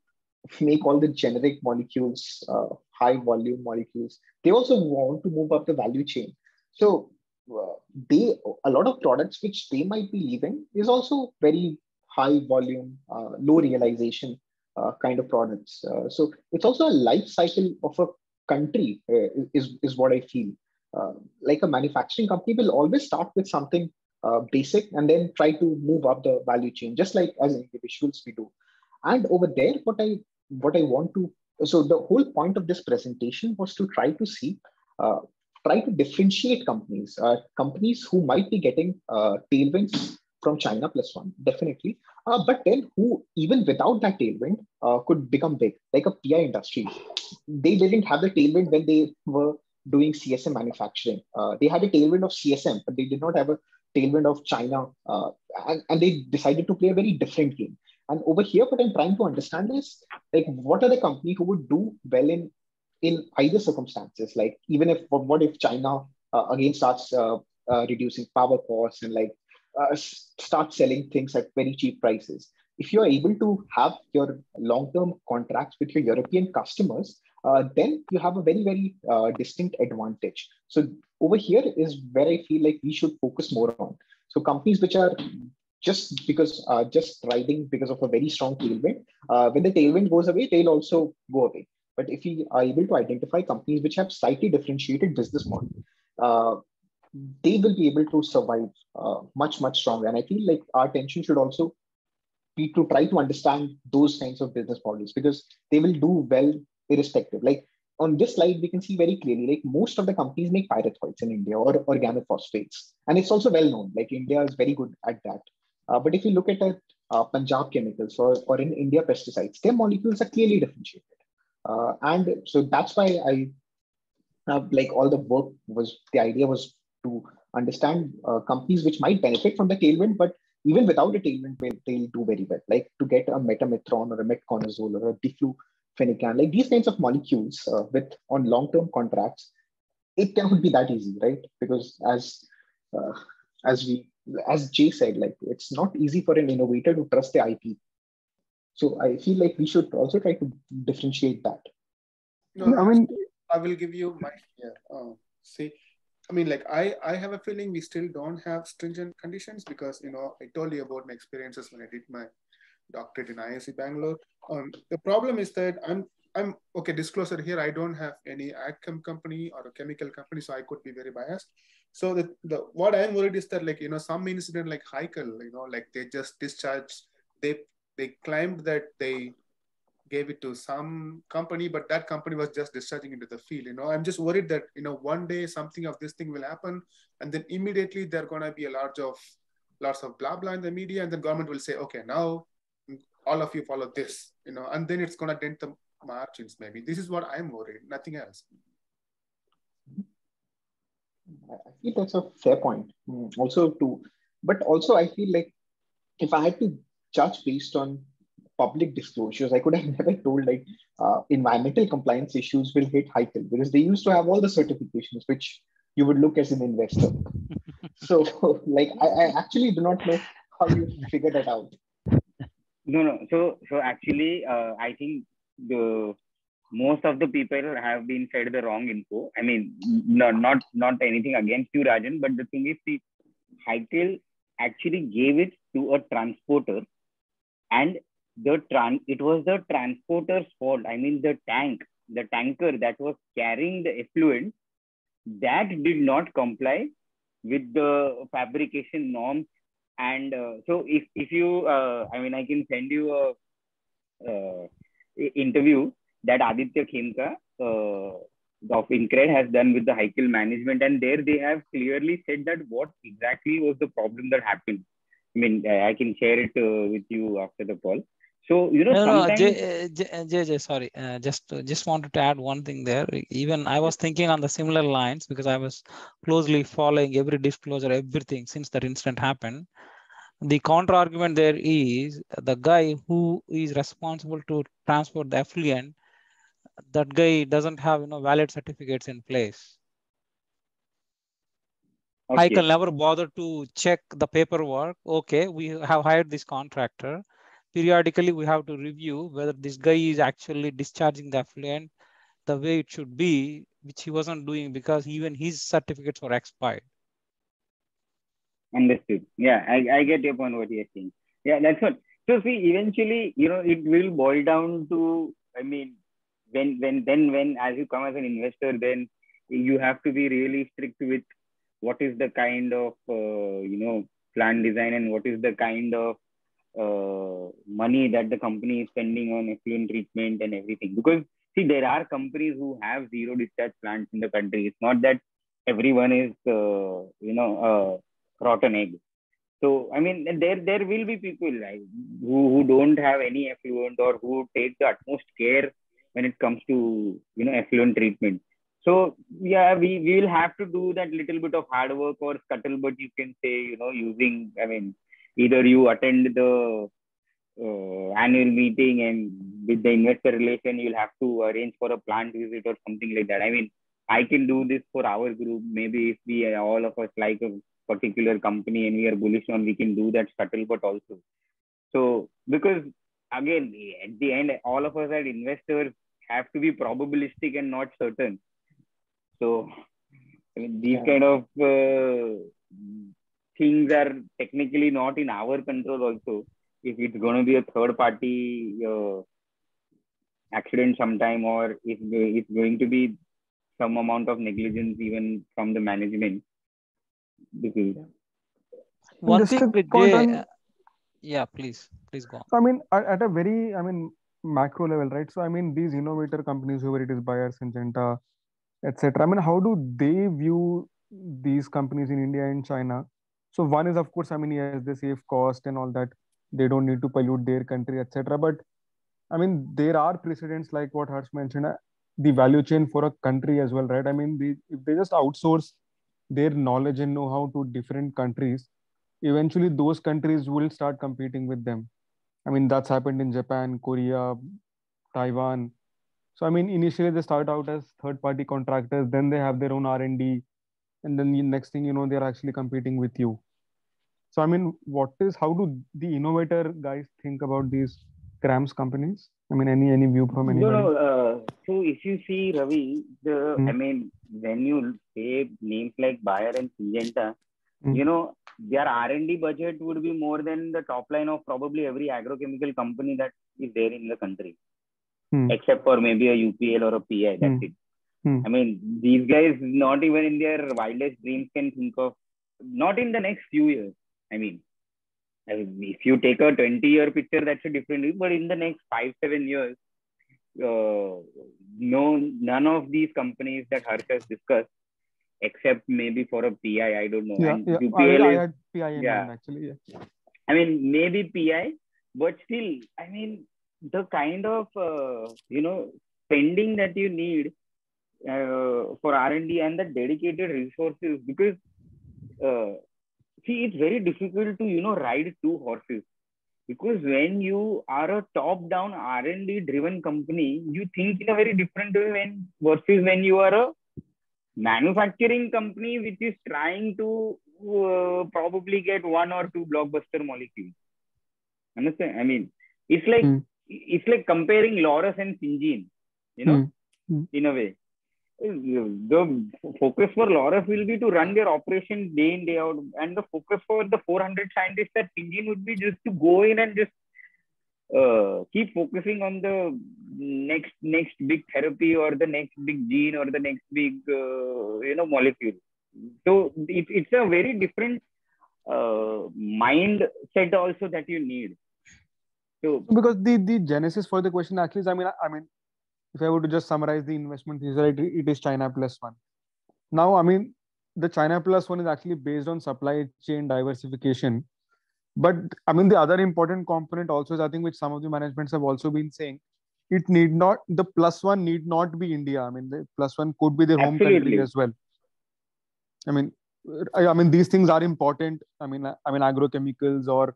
make all the generic molecules, high volume molecules. They also want to move up the value chain. So a lot of products which they might be leaving is also very high volume, low realization kind of products. So it's also a life cycle of a country is what I feel. Like a manufacturing company will always start with something basic and then try to move up the value chain, just like as individuals we do. And over there, what I want to, so the whole point of this presentation was to try to see, try to differentiate companies who might be getting tailwinds from China plus one, definitely. But then who, even without that tailwind, could become big, like a PI industry. They didn't have the tailwind when they were doing CSM manufacturing. They had a tailwind of CSM, but they did not have a tailwind of China. And they decided to play a very different game. And over here, what I'm trying to understand is, like, what are the companies who would do well in either circumstances? Like, even if, what if China again starts reducing power costs and like start selling things at very cheap prices? If you are able to have your long-term contracts with your European customers, then you have a very, very distinct advantage. So over here is where I feel like we should focus more on. So companies which are just riding because of a very strong tailwind, when the tailwind goes away, they'll also go away. But if we are able to identify companies which have slightly differentiated business model, they will be able to survive much stronger. And I feel like our attention should also be to try to understand those kinds of business models, because they will do well irrespective. Like on this slide, we can see very clearly, like most of the companies make pyrethroids in India or organophosphates. And it's also well known, like India is very good at that. But if you look at Punjab Chemicals or in India Pesticides, their molecules are clearly differentiated. And so that's why like all the work the idea was to understand companies which might benefit from the tailwind, but even without a tailwind, they'll do very well. Like to get a metametron or a metconazole or a diflufenican, like these kinds of molecules on long-term contracts, it cannot be that easy, right? Because as Jay said, like it's not easy for an innovator to trust the IP. So I feel like we should also try to differentiate that. No, I mean, I will give you my see. I mean, like I have a feeling we still don't have stringent conditions because I told you about my experiences when I did my doctorate in ISC Bangalore. The problem is that I'm okay. Disclosure here, I don't have any agchem company or a chemical company, so I could be very biased. So the what I'm worried is that like some incident like Heikel, like they just discharged. They claimed that they gave it to some company, but that company was just discharging into the field. I'm just worried that one day something of this thing will happen, and then immediately there gonna be lots of blah blah in the media, and the government will say, okay, now all of you follow this, and then it's gonna dent the margins. Maybe this is what I'm worried, nothing else. I feel that's a fair point. But also I feel like if I had to judge based on public disclosures. I could have never told like environmental compliance issues will hit Heikel because they used to have all the certifications which you would look as an investor. So like I actually do not know how you figured that out. No. So actually, I think the most of the people have been fed the wrong info. I mean, not anything against you, Rajan, but the thing is, the Heikel actually gave it to a transporter, and it was the transporter's fault. I mean, the tanker that was carrying the effluent, that did not comply with the fabrication norms. And so if you, I mean, I can send you a interview that Aditya Khemka of Incred has done with the Heikel management, and there they have clearly said that what exactly was the problem that happened. I mean, I can share it with you after the call. So sometimes. Jay, sorry, just wanted to add one thing there. Even I was thinking on the similar lines because I was closely following every disclosure, everything since that incident happened. The counter argument there is the guy who is responsible to transport the effluent, that guy doesn't have valid certificates in place. Okay. Heikel never bothered to check the paperwork. Okay, we have hired this contractor. Periodically, we have to review whether this guy is actually discharging the effluent the way it should be, which he wasn't doing because even his certificates were expired. Understood. Yeah, I get your point, what you're saying. Yeah, that's what. So see, eventually, it will boil down to, I mean, when as you come as an investor, then you have to be really strict with what is the kind of, plan design and what is the kind of money that the company is spending on effluent treatment and everything. Because see, there are companies who have zero discharge plants in the country. It's not that everyone is, rotten egg. So I mean, there will be people like who don't have any effluent or who take the utmost care when it comes to effluent treatment. So yeah, we will have to do that little bit of hard work or scuttlebutt, you can say, using, I mean, either you attend the annual meeting, and with the investor relation, you'll have to arrange for a plant visit or something like that. I mean, I can do this for our group. Maybe if we all of us like a particular company and we are bullish on, we can do that scuttlebutt also. So because again, at the end, all of us as investors have to be probabilistic and not certain. So I mean, these kind of things are technically not in our control also. If it's going to be a third party accident sometime, or if it's going to be some amount of negligence even from the management. Because one Just thing a with point Jay, on, yeah, please go on. I mean, at a very, macro level, right? So, I mean, these innovator companies, whoever it is, Bayer, Syngenta, etc. I mean, how do they view these companies in India and China? So, one is, of course, I mean, yes, they save cost and all that. They don't need to pollute their country, etc. But I mean, there are precedents like what Harsh mentioned, the value chain for a country as well, right? I mean, if they just outsource their knowledge and know-how to different countries, eventually those countries will start competing with them. I mean, that's happened in Japan, Korea, Taiwan. So, I mean, initially they start out as third-party contractors, then they have their own R&D, and then the next thing you know, they're actually competing with you. So, I mean, how do the innovator guys think about these CRAMS companies? I mean, any view from anybody? So if you see, Ravi, I mean, when you say names like Bayer and Syngenta, their R&D budget would be more than the top line of probably every agrochemical company that is there in the country, except for maybe a UPL or a PI. That's it. I mean, these guys, not even in their wildest dreams, can think of, not in the next few years. I mean, if you take a 20-year picture, that's a different thing. But in the next 5-7 years, none of these companies that Harsh has discussed, except maybe for a PI, I don't know. Yeah, and yeah. UPL I had PI in mind actually. Yeah. I mean, maybe PI, but still, I mean, the kind of spending that you need for R&D and the dedicated resources, because see, it's very difficult to ride two horses. Because when you are a top-down R&D driven company, you think in a very different way versus when you are a manufacturing company which is trying to probably get one or two blockbuster molecules. Understand? I mean, it's like comparing Laurus and Syngene, in a way. The focus for Laurus will be to run their operations day in, day out. And the focus for the 400 scientists at Syngene would be just to go in and just keep focusing on the next big therapy or the next big gene or the next big, molecule. So it's a very different mindset also that you need. So because the genesis for the question actually is, I mean, if I were to just summarize the investment thesis, it is China plus one. Now, I mean, the China plus one is actually based on supply chain diversification. But I mean, the other important component also is, I think, which some of the managements have also been saying, the plus one need not be India. I mean, the plus one could be their home country as well. I mean, these things are important. I mean, agrochemicals or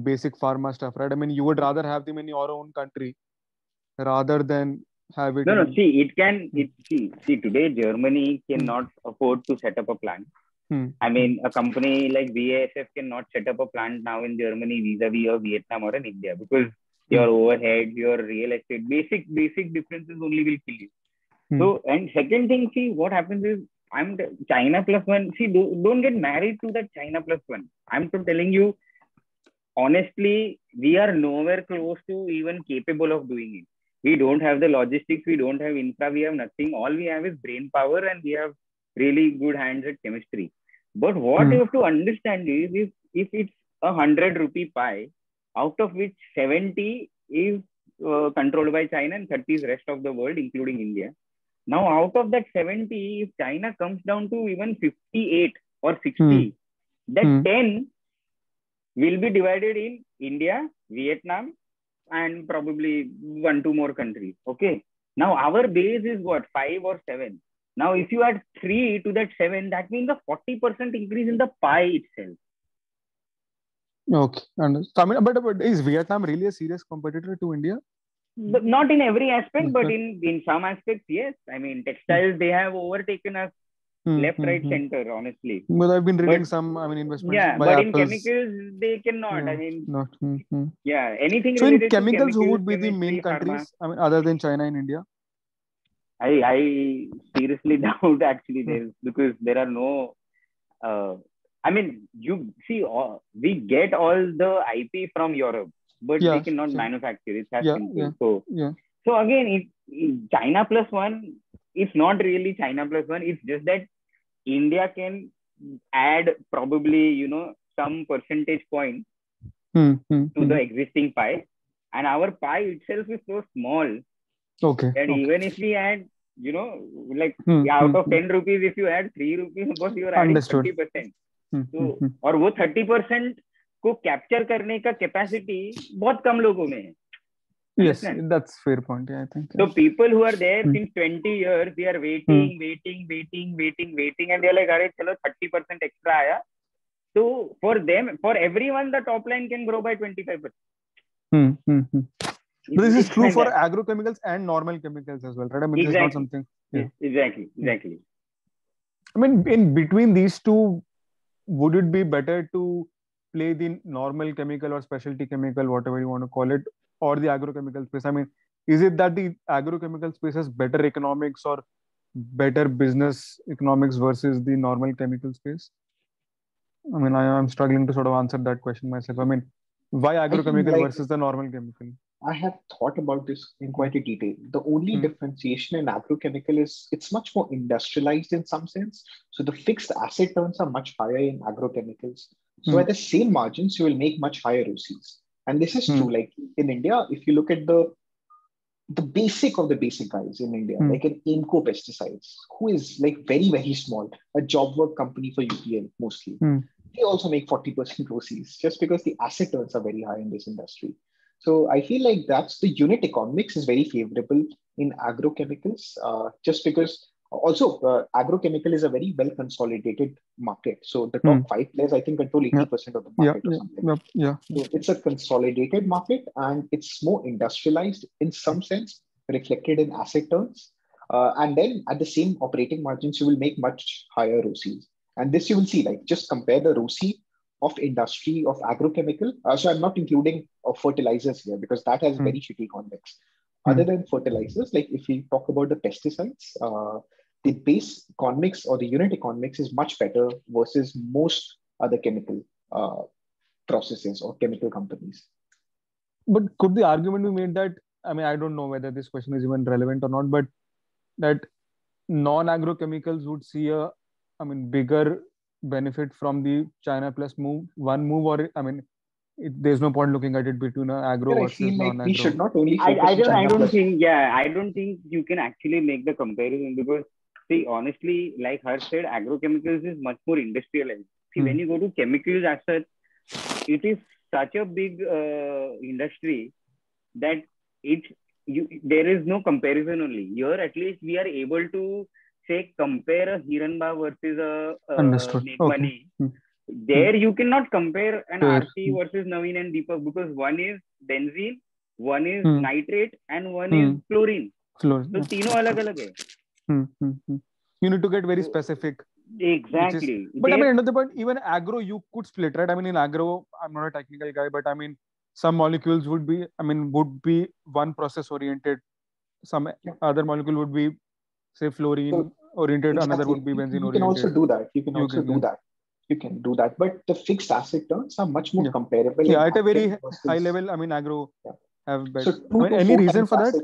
basic pharma stuff, right? I mean, you would rather have them in your own country rather than have it. See, today Germany cannot afford to set up a plant. I mean, a company like BASF cannot set up a plant now in Germany vis-a-vis or Vietnam or in India, because your overhead, your real estate, basic differences only will kill you. So, and second thing, see, what happens is, China plus one. See, don't get married to that China plus one. I'm telling you, honestly, we are nowhere close to even capable of doing it. We don't have the logistics, we don't have infra, we have nothing. All we have is brain power, and we have really good hands at chemistry. But what you have to understand is, if it's 100 rupee pie, out of which 70 is controlled by China and 30 is rest of the world, including India. Now, out of that 70, if China comes down to even 58 or 60, that 10 will be divided in India, Vietnam, and probably 1-2 more countries. Okay. Now our base is what, 5 or 7. Now, if you add 3 to that 7, that means a 40% increase in the pie itself. Okay. But is Vietnam really a serious competitor to India? But not in every aspect, but in some aspects, yes. I mean, textiles, they have overtaken us left, right, center, honestly. But I've been reading some, investments. Yeah, but in chemicals, they cannot. Anything so related in chemicals, to who would be the main countries, other than China and India? I seriously doubt actually because there are no. You see, we get all the IP from Europe, but they cannot manufacture. It's as simple. So again, China plus one, it's not really China plus one. It's just that India can add probably, some percentage point to the existing pie, and our pie itself is so small. Okay. And even if we add, out of 10 rupees, if you add 3 rupees, because you are adding 30%. So, और वो 30% को capture करने का capacity बहुत कम लोगों में है. Yes, that's fair point. Yeah, I think. So people who are there since 20 years, they are waiting, and they're like, "Arey, chalo 30% extra आया." So for them, for everyone, the top line can grow by 25%. This is true for agrochemicals and normal chemicals as well, right? I mean, exactly. It's not something. Yeah. Exactly. I mean, in between these two, would it be better to play the normal chemical or specialty chemical, whatever you want to call it, or the agrochemical space? I mean, is it that the agrochemical space has better economics or better business economics versus the normal chemical space? I mean, I'm struggling to sort of answer that question myself. I mean, why agrochemical versus the normal chemical? I have thought about this in quite a detail. The only differentiation in agrochemical is it's much more industrialized in some sense. So the fixed asset turns are much higher in agrochemicals. So at the same margins, you will make much higher OCs. And this is true. Like in India, if you look at the basic of the basic guys in India, like an Aimco Pesticides, who is like very, very small, a job work company for UPL mostly. They also make 40% OCs just because the asset turns are very high in this industry. So I feel like that's the unit economics is very favorable in agrochemicals, just because Also, agrochemical is a very well consolidated market. So the top five players, I think, control 80% of the market or something. So it's a consolidated market and it's more industrialized in some sense, reflected in asset turns. And then at the same operating margins, you will make much higher ROCEs. And this you will see, like just compare the ROCE of industry of agrochemical. So I'm not including fertilizers here because that has very shitty economics. Other than fertilizers, like if we talk about the pesticides, the base economics or the unit economics is much better versus most other chemical processes or chemical companies. But could the argument be made that, I mean, I don't know whether this question is even relevant or not, but that non-agrochemicals would see a, I mean, bigger benefit from the China plus move, or I mean, there's no point looking at it between agro I versus feel like non-agro. we should not only focus I don't think you can actually make the comparison because see, honestly, like Harsh said, agrochemicals is much more industrialized. See, when you go to chemicals as such, it is such a big industry that there is no comparison only. Here, at least we are able to say compare a Hiranba versus a Make Money. There you cannot compare an RC versus Naveen and Deepak because one is benzene, one is nitrate, and one is chlorine. So तीनों अलग-अलग है. You need to get very specific. Exactly. But I mean, another point, even agro, you could split, right? I mean, in agro, I'm not a technical guy, but I mean, some molecules would be one process oriented. Some other molecule would be, say, fluorine oriented. Another would be benzene oriented. You can also do that. You can do that. But the fixed asset turns are much more comparable. Yeah, at a very high level, I mean, agro have better. So any reason for that?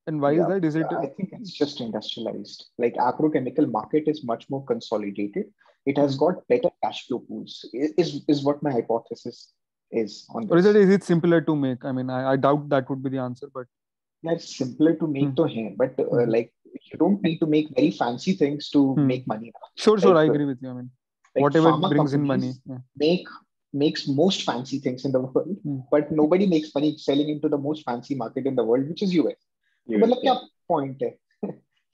And why is that? Is it? I think it's just industrialized. Like agrochemical market is much more consolidated. It has got better cash flow pools. Is what my hypothesis is on this. Or is it simpler to make? I mean, I doubt that would be the answer, but it's simpler to make to him. But like you don't need to make very fancy things to make money now. Sure, I agree with you. I mean, like whatever brings in money. Makes most fancy things in the world, but nobody makes money selling into the most fancy market in the world, which is US. मतलब क्या point है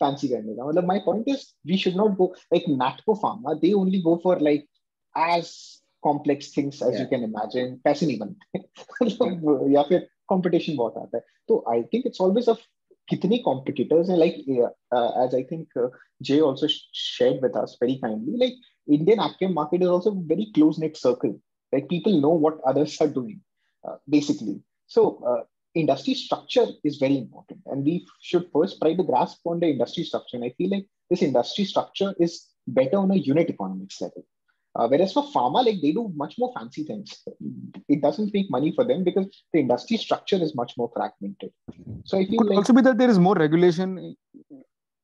fancy करने का? मतलब my point is we should not go like Natco Pharma. They only go for like as complex things as you can imagine. पैसे नहीं बनते या फिर competition बहुत आता है. So I think it's always of कितने competitors हैं. Like as I think Jay also shared with us very kindly, like Indian agchem market is also a very close-knit circle. Like people know what others are doing, basically. So industry structure is very important, and we should first try to grasp on the industry structure. And I feel like this industry structure is better on a unit economics level. Whereas for pharma, like they do much more fancy things. It doesn't make money for them because the industry structure is much more fragmented. So I feel could also be that there is more regulation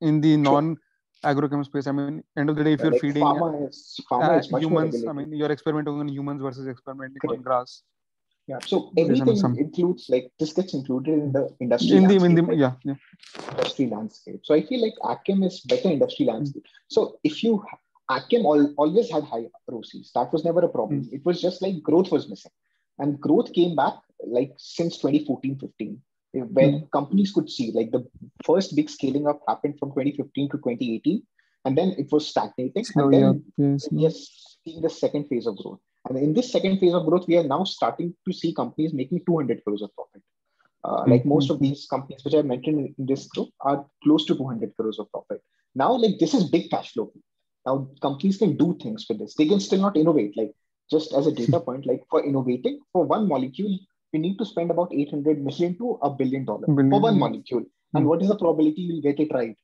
in the non-agrochem space. I mean, end of the day, if you're like feeding pharma is much humans, more I mean, you're experimenting on humans versus experimenting on grass. Yeah, so everything includes like this gets included in the industry industry landscape. So I feel like agchem is better industry landscape. So if you agchem always had high ROCEs, that was never a problem. It was just like growth was missing, and growth came back like since 2014-15, where companies could see like the first big scaling up happened from 2015 to 2018, and then it was stagnating, and then we are seeing the second phase of growth. And in this second phase of growth, we are now starting to see companies making 200 crores of profit. Like most of these companies which I mentioned in this group are close to 200 crores of profit. Now, like this is big cash flow. Now companies can do things with this. They can still not innovate. Like just as a data point, like for innovating for one molecule, we need to spend about 800 million to $1 billion for one molecule. And what is the probability you'll get it right?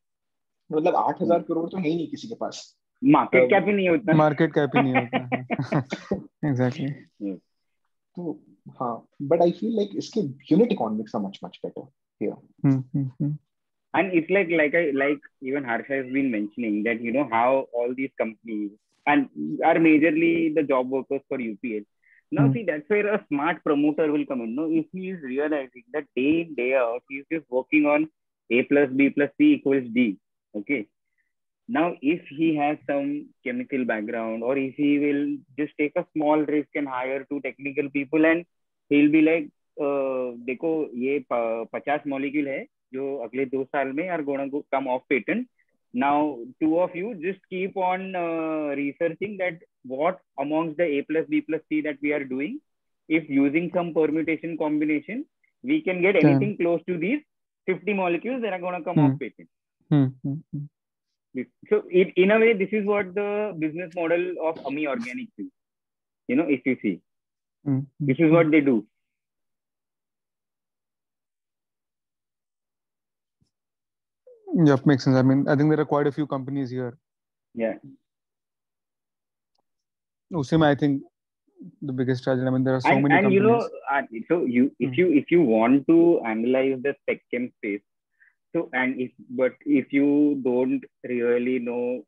मतलब 8,000 crore तो है ही नहीं किसी के पास. Market cap ही नहीं होता. Market cap ही नहीं होता. Exactly. तो हाँ, but I feel like इसके unit economics are much better here. And it's like even Harsha has been mentioning that you know how all these companies and are majorly the job workers for UPL. Now see, that's where a smart promoter will come in. No, if he is realizing that day in day out he is just working on A plus B plus C equals D. Okay. Now, if he has some chemical background, or if he will just take a small risk and hire 2 technical people, and he'll be like, देखो ये 50 molecule है जो अगले 2 साल में are gonna come off patent. Now, two of you just keep on researching that what amongst the A plus B plus C that we are doing, if using some permutation combination, we can get anything close to these 50 molecules that are going to come off patent. So in a way, this is what the business model of AMI Organics is. You know, if you see, this is what they do. Yep, makes sense. I mean, I think there are quite a few companies here. Yeah. Usim, I think the biggest challenge. I mean, there are so many companies. You know, so if you want to analyze the spec chem space, so if you don't really know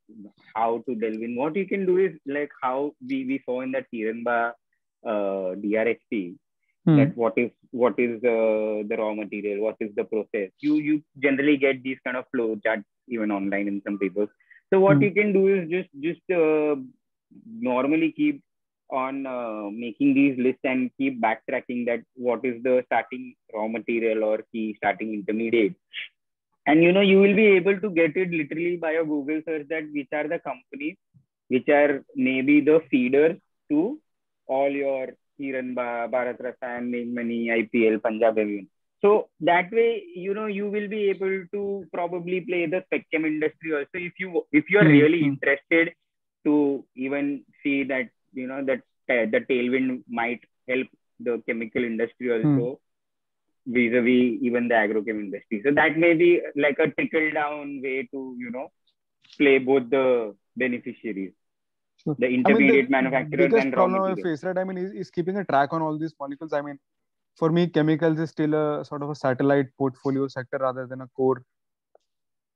how to delve in, what you can do is like how we saw in that Tiranba DRHP, that what is the raw material, what is the process. You generally get these kind of flow charts even online in some papers. So what you can do is just normally keep on making these lists and keep backtracking that what is the starting raw material or key starting intermediate. And you know, you will be able to get it literally by a Google search that which are the companies which are maybe the feeders to all your Kiran, Bharat Rasayan, Megmani, IPL, Punjab Avian. So that way, you know, you will be able to probably play the spec chem industry also if you are really interested to even see that, you know, that the tailwind might help the chemical industry also. Vis-a-vis even the agrochem industry. So that may be like a trickle down way to, you know, play both the beneficiaries, the intermediate manufacturers and raw materials. Biggest problem I face, right? I mean, is keeping a track on all these molecules. I mean, for me, chemicals is still a sort of a satellite portfolio sector rather than a core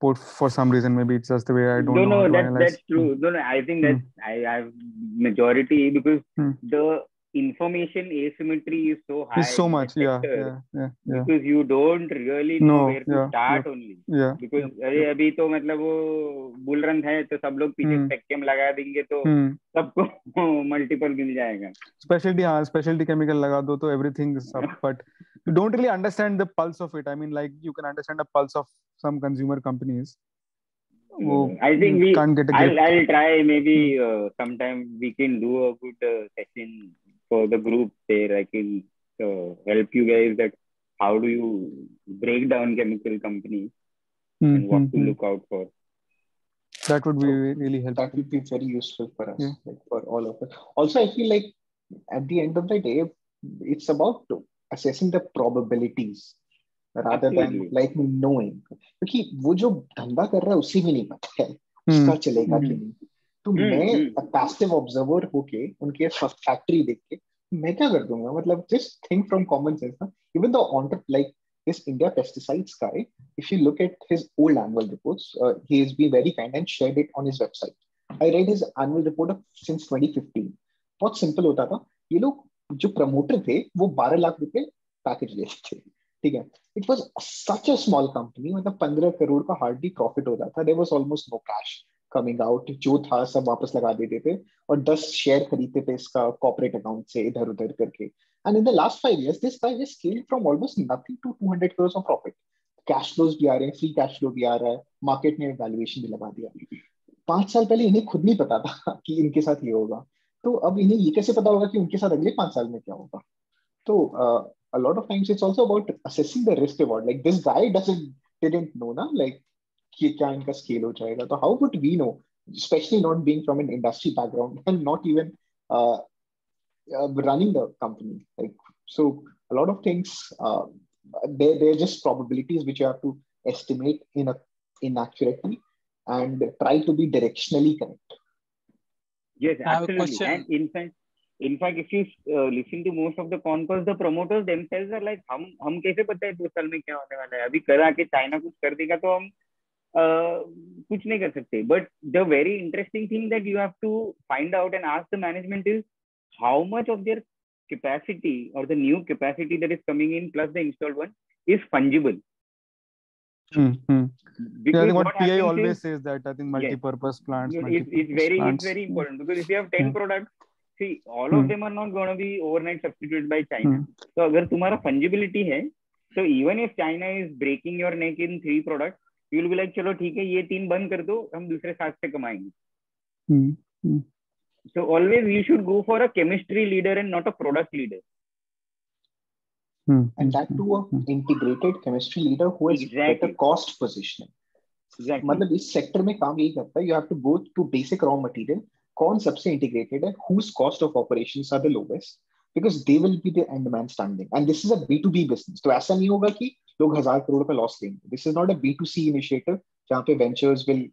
port for some reason. Maybe it's just the way I don't know. No, that's true. No, I think that I have majority because the information asymmetry is so high. It's so much, yeah. Because you don't really know where to start only. Because अभी तो मतलब वो bull run है तो सब लोग पीछे spectrum लगा देंगे तो सबको multiple मिल जाएगा. Specialty chemical लगा दो तो everything is up, but you don't really understand the pulse of it. I mean, like you can understand the pulse of some consumer companies. I think I'll try maybe sometime we can do a good session for the group there. I can help you guys that how do you break down chemical companies and what to look out for. That would be really helpful. That would be very useful for us, like for all of us. Also, I feel like at the end of the day, it's about assessing the probabilities rather than like knowing. क्योंकि वो जो धंधा कर रहा है उसी में नहीं पता है उसका चलेगा कि नहीं. तो मैं पैसिव ऑब्जर्वर होके उनके फैक्ट्री देख के मैं क्या कर दूंगा. मतलब just think from common sense. Even the like this India pesticides guy, if you look at his old annual reports, he has been very kind and shared it on his website. I read his annual report since 2015. बहुत simple होता था. ये लोग जो promoter थे वो 12 लाख रुपए package लेते थे. ठीक है. It was such a small company. मतलब 15 करोड़ का हार्डली प्रॉफिट होता था. There was almost no cash coming out. जो था सब वापस लगा देते थे और 10 शेयर खरीदते थे इसका कॉर्पोरेट अकाउंट से इधर उधर करके. And in the last 5 years, this guy has scaled from almost nothing to 200 crores of profit. Cash flows भी आ रहे हैं, free cash flow भी आ रहा है, मार्केट ने वैल्यूएशन भी लगा दिया. 5 साल पहले इन्हें खुद नहीं पता था कि इनके साथ ये होगा. तो अब इन्हें ये कैसे पता होगा कि उनके साथ अगले 5 साल में क्या होगा. तो a lot of times it's also about assessing the risk reward. Like this guy didn't know ना, like कि क्या इनका scale हो जाएगा. तो how would we know, especially not being from an industry background and not even running the company. Like, so a lot of things, they're just probabilities which you have to estimate inaccurately and try to be directionally correct. Yes, absolutely. And in fact, if you listen to most of the con calls, the promoters themselves are like, हम कैसे पता है 2 साल में क्या होने वाला है. अभी करा के चाइना कुछ कर देगा तो हम कुछ नहीं कर सकते. But the very interesting thing that you have to find out and ask the management is how much of their capacity or the new capacity that is coming in plus the installed one is fungible. Because I think what PI always says that I think multi-purpose plants. It's very important because if you have 10 products, see, all of them are not going to be overnight substituted by China. So अगर तुम्हारा fungibility है, so even if China is breaking your neck in 3 products, You will be like, चलो ठीक है, ये 3 बंद कर दो, हम दूसरे 7 से कमाएंगे. So always you should go for a chemistry leader and not a product leader. And that too, an integrated chemistry leader who has better cost positioning. Exactly. मतलब इस सेक्टर में काम यही करता है. You have to go to basic raw material. कौन सबसे integrated है? Whose cost of operations are the lowest? Because they will be the end man standing. And this is a B2B business. तो ऐसा नहीं होगा कि लोग 1,000 crore का loss लेंगे. This is not a B2C initiative जहाँ पे ventures will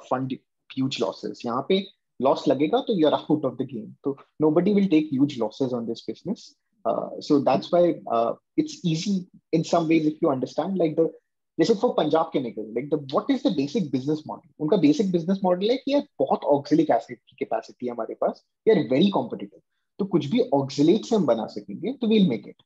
fund huge losses. यहाँ पे loss लगेगा तो you're out of the game. So nobody will take huge losses on this business. So that's why it's easy in some ways if you understand, like the जैसे for Punjab Chemical, like what is the basic business model? उनका basic business model है कि यार बहुत auxilic acid की capacity है हमारे पास, we are very competitive. तो कुछ भी auxilate से हम बना सकेंगे तो we'll make it.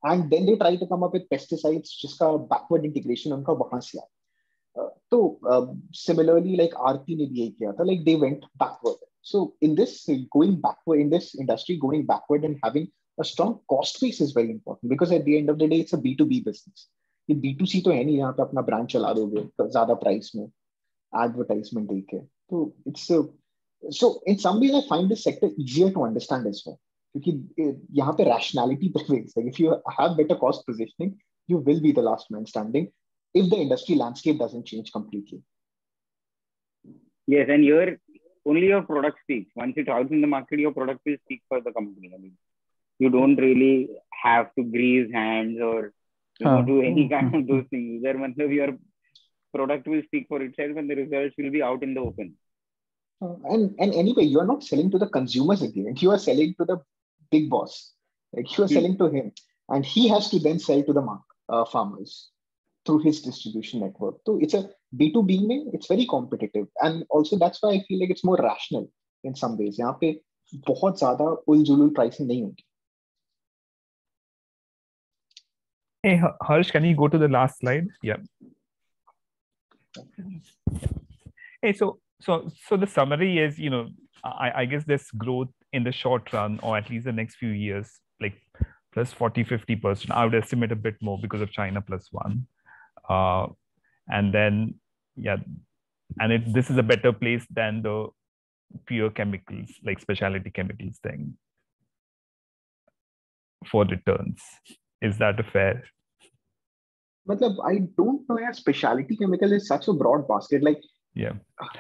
And then they try to come up with pesticides जिसका backward integration उनका वहां से आया. तो similarly like RP ने भी यही किया था, like they went backward. So in this going backward in this industry, going backward and having a strong cost base is very important because at the end of the day it's a B2B business. ये B2C तो है नहीं यहाँ पे अपना brand चला दोगे ज्यादा प्राइस में एडवर्टाइजमेंट देके. तो it's so in some ways I find this sector easier to understand as well क्योंकि यहाँ पे rationality prevails. Like if you have better cost positioning you will be the last man standing if the industry landscape doesn't change completely. Yes, and here only your product speaks. Once it's out in the market, your product will speak for the company. I mean, you don't really have to grease hands or do any kind of those things. There, your product will speak for itself, and the results will be out in the open. And anyway, you are not selling to the consumers again. You are selling to the big boss. Like you are selling to him, and he has to then sell to the farmers through his distribution network. So it's a B2B mein, it's very competitive, and also that's why I feel like it's more rational in some ways. यहाँ पे बहुत ज़्यादा उल-जुलूल pricing नहीं होगी. Hey, Harsh, can you go to the last slide? Yeah. Hey, so the summary is, I guess there's growth in the short run, or at least the next few years, like plus 40-50%. I would estimate a bit more because of China +1. And then, this is a better place than the pure chemicals, like specialty chemicals thing for returns. Is that a fair? Matlab, I don't know, yeah, specialty chemical is such a broad basket. Like, yeah,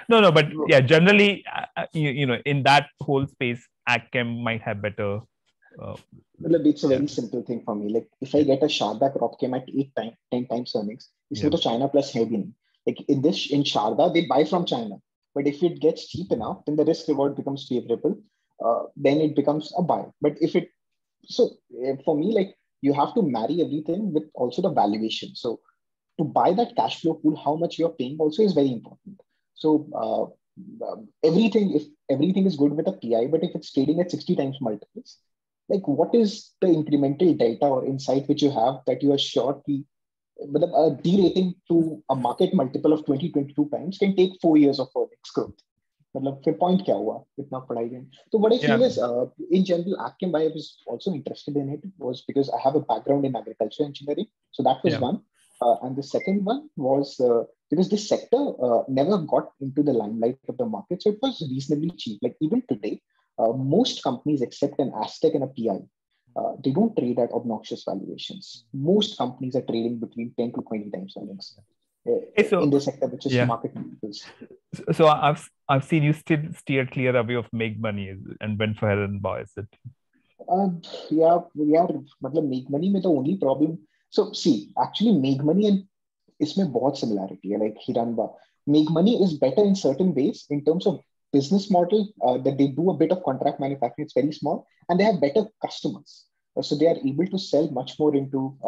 no, but yeah, generally, in that whole space, AgChem might have better. It's a very simple thing for me. Like, if I get a Sharda crop chem at 10 times earnings, it's not China plus heavy. Like in Sharda, they buy from China. But if it gets cheap enough, then the risk reward becomes favorable. Then it becomes a buy. But for me, like, you have to marry everything with also the valuation. So to buy that cash flow pool, how much you're paying also is very important. So if everything is good with a PI, but if it's trading at 60 times multiples, like what is the incremental data or insight which you have that you are sure a derating to a market multiple of 20-22 times can take 4 years of earnings growth. फिर point क्या हुआ इतना पढ़ाई में. So what I feel is in general AgChem I was also interested in it was because I have a background in agriculture engineering. So that was one. And the second one was because this sector never got into the limelight of the market. So it was reasonably cheap. Like even today, most companies except an Aztec and a PI, they don't trade at obnoxious valuations. Most companies are trading between 10 to 20 times earnings. In the sector, which is market multiples. So I've seen you still steer clear away of make money and went for Hiranba, is it? Make money में the only problem. So see, actually make money and इसमें बहुत similarity है. Like Hiranba, make money is better in certain ways in terms of business model that they do a bit of contract manufacturing. It's very small and they have better customers. So they are able to sell much more into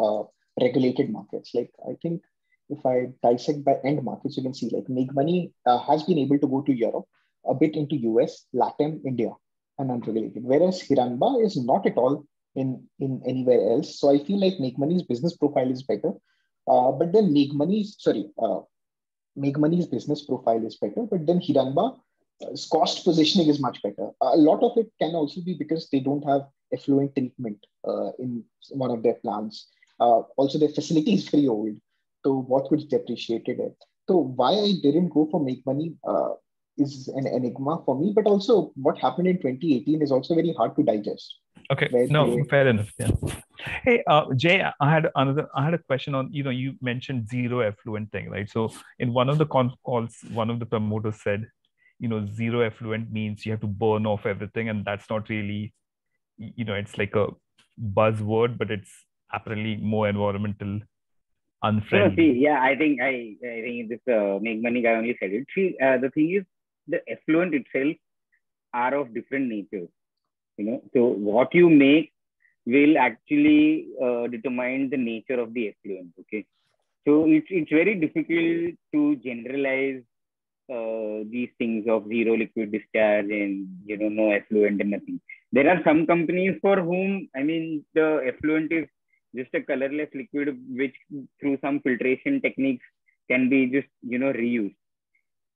regulated markets. Like I think if I dissect by end markets, you can see like Make Money has been able to go to Europe, a bit into US, Latin, India, and unregulated. Whereas Hiranba is not at all in anywhere else. So I feel like Make Money's business profile is better. But then Make Money's business profile is better. But then Hiranba's cost positioning is much better. A lot of it can also be because they don't have effluent treatment in one of their plants. Also, their facility is very old. So what was depreciated it? So why I didn't go for make money is an enigma for me. But also what happened in 2018 is also very hard to digest. Okay, Where no, fair enough. Yeah. Hey, Jay, I had a question on, you mentioned zero effluent thing, right? So in one of the calls, one of the promoters said, zero effluent means you have to burn off everything, and that's not really, it's like a buzzword, but it's apparently more environmental unfriendly. See, yeah, I think this make money guy only said it. See, the thing is, the effluent itself are of different nature. So what you make will actually determine the nature of the effluent. Okay, so it's very difficult to generalize these things of zero liquid discharge and no effluent and nothing. There are some companies for whom, I mean, the effluent is just a colorless liquid which through some filtration techniques can be just reused.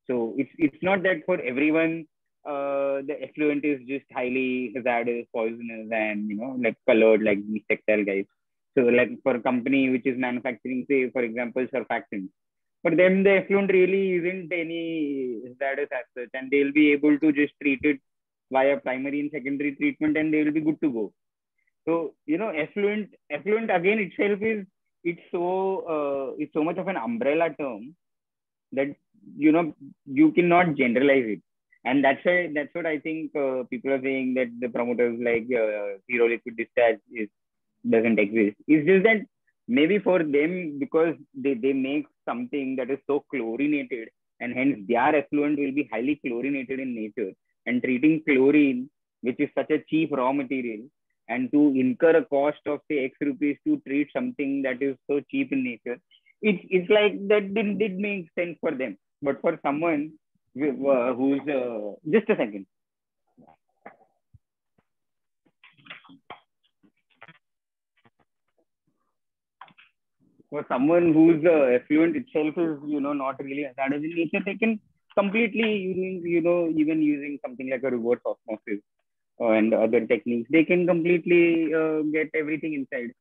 So it's not that for everyone the effluent is just highly hazardous, poisonous, and like colored like these textile guys. So like for a company which is manufacturing, say for example, surfactants, for them the effluent really isn't any hazardous as such, and they'll be able to just treat it via primary and secondary treatment, and they will be good to go. So effluent again itself is it's so much of an umbrella term that you cannot generalize it, and that's what I think people are saying, that the promoters like zero liquid discharge doesn't exist. It's just that maybe for them, because they make something that is so chlorinated, and hence their effluent will be highly chlorinated in nature, and treating chlorine, which is such a cheap raw material, and to incur a cost of say X rupees to treat something that is so cheap in nature, it's like that did make sense for them. But for someone who's just a second. For someone whose effluent itself is not really hazardous in nature, they can completely even using something like a reverse osmosis and other techniques, they can completely get everything inside.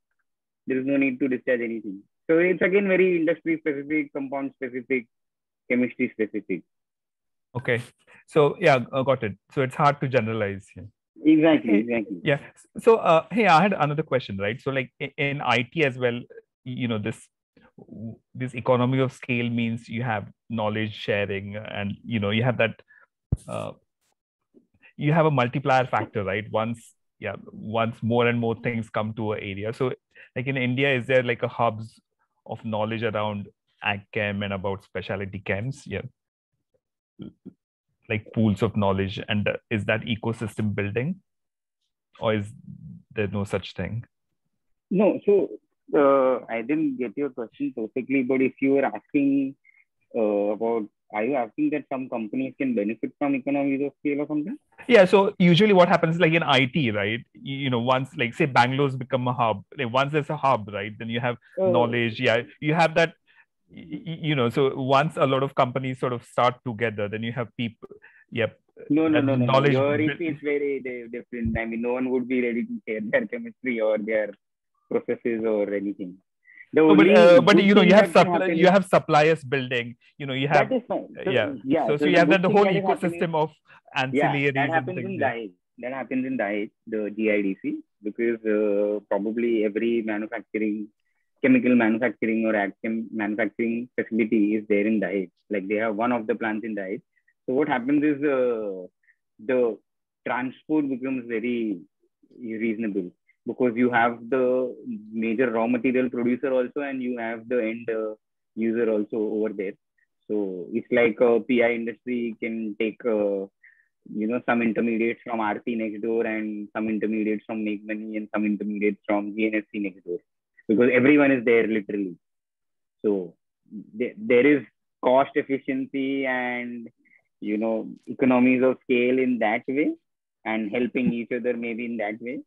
There is no need to discharge anything. So it's again very industry specific, compound specific, chemistry specific. Okay, so yeah, got it. So it's hard to generalize. Exactly. Yeah. So hey, I had another question, right? So like in IT as well, this economy of scale means you have knowledge sharing, and you have that you have a multiplier factor, right? Once more and more things come to an area. So like in India, is there like a hubs of knowledge around ag chem and about specialty chems? Yeah, like pools of knowledge, and is that ecosystem building, or is there no such thing? No, so I didn't get your question perfectly, but if you were asking are you asking that some companies can benefit from economies of scale or something? Yeah, so usually what happens, like in IT, right? Once, like say Bangalore's become a hub, like once there's a hub, right, then you have knowledge. Yeah, you have that. So once a lot of companies sort of start together, then you have people. Yep. No. Knowledge. It's very different. I mean, no one would be ready to share their chemistry or their processes or anything. But you have suppliers building. You have that is fine. So, So you have the whole ecosystem of ancillaries. That happens in Dahej. That happens in Dahej, the GIDC, because probably every chemical manufacturing or ag chem manufacturing facility is there in Dahej. Like they have one of the plants in Dahej. So what happens is the transport becomes very reasonable, because you have the major raw material producer also, and you have the end user also over there. So it's like a PI industry can take some intermediates from RT next door, and some intermediates from Make Money, and some intermediates from GNFC next door, because everyone is there literally. So there is cost efficiency and economies of scale in that way, and helping each other maybe in that way.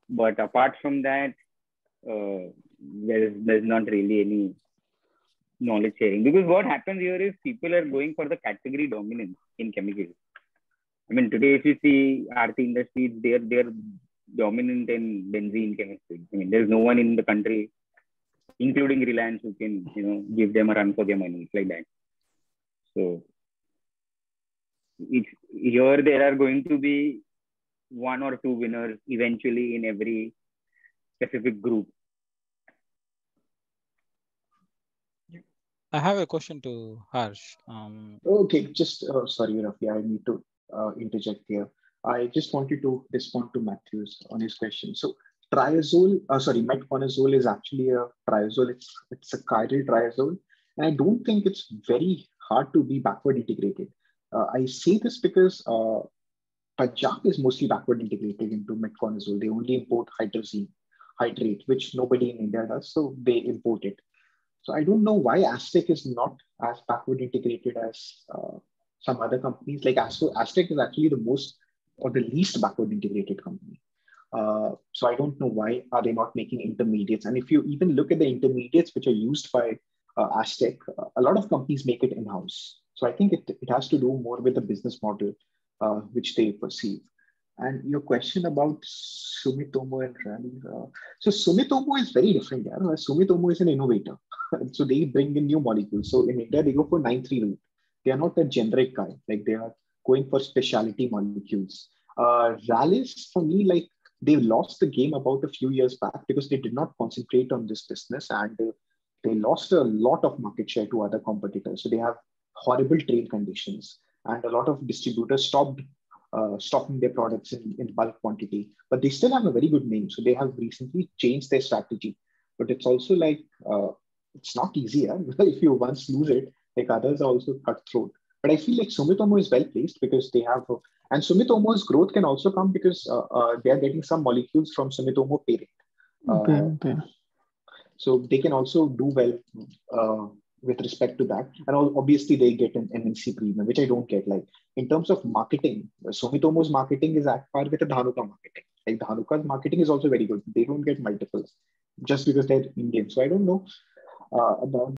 But apart from that, there's not really any knowledge sharing, because what happens here is people are going for the category dominance in chemicals. I mean, today if you see RT industries, they're dominant in benzene chemistry. I mean, there's no one in the country including Reliance, who can, give them a run for their money. It's like that. So here there are going to be one or two winners eventually in every specific group. I have a question to Harsh. Okay, just sorry, Rafi, I need to interject here. I just wanted to respond to Matthews on his question. So metconazole is actually a triazole. It's a chiral triazole, and I don't think it's very hard to be backward integrated. I say this because Punjab is mostly backward integrated into metconazole. They only import hydrazine hydrate, which nobody in India does, so they import it. So I don't know why Aztec is not as backward integrated as some other companies. Like Aztec is actually the most or the least backward integrated company. So I don't know why are they not making intermediates. And if you even look at the intermediates which are used by Aztec, a lot of companies make it in-house. So I think it has to do more with the business model which they perceive. And your question about Sumitomo and Rally. So Sumitomo is very different. Yeah? Sumitomo is an innovator. So they bring in new molecules. So in India, they go for 9-3 route. They are not a generic guy. Like they are going for specialty molecules. Rallis, for me, like they lost the game about a few years back because they did not concentrate on this business and they lost a lot of market share to other competitors. So they have horrible trade conditions and a lot of distributors stopped stocking their products in bulk quantity, but they still have a very good name. So they have recently changed their strategy, but it's also like, it's not easy. If you once lose it, like others are also cutthroat. But I feel like Sumitomo is well placed because they have, and Sumitomo's growth can also come because they are getting some molecules from Sumitomo parent. So they can also do well with respect to that. And obviously they get an MNC premium, which I don't get. Like in terms of marketing, Sumitomo's marketing is at par with the Dhanuka marketing. Like Dhanuka's marketing is also very good. They don't get multiples just because they're Indian. So I don't know about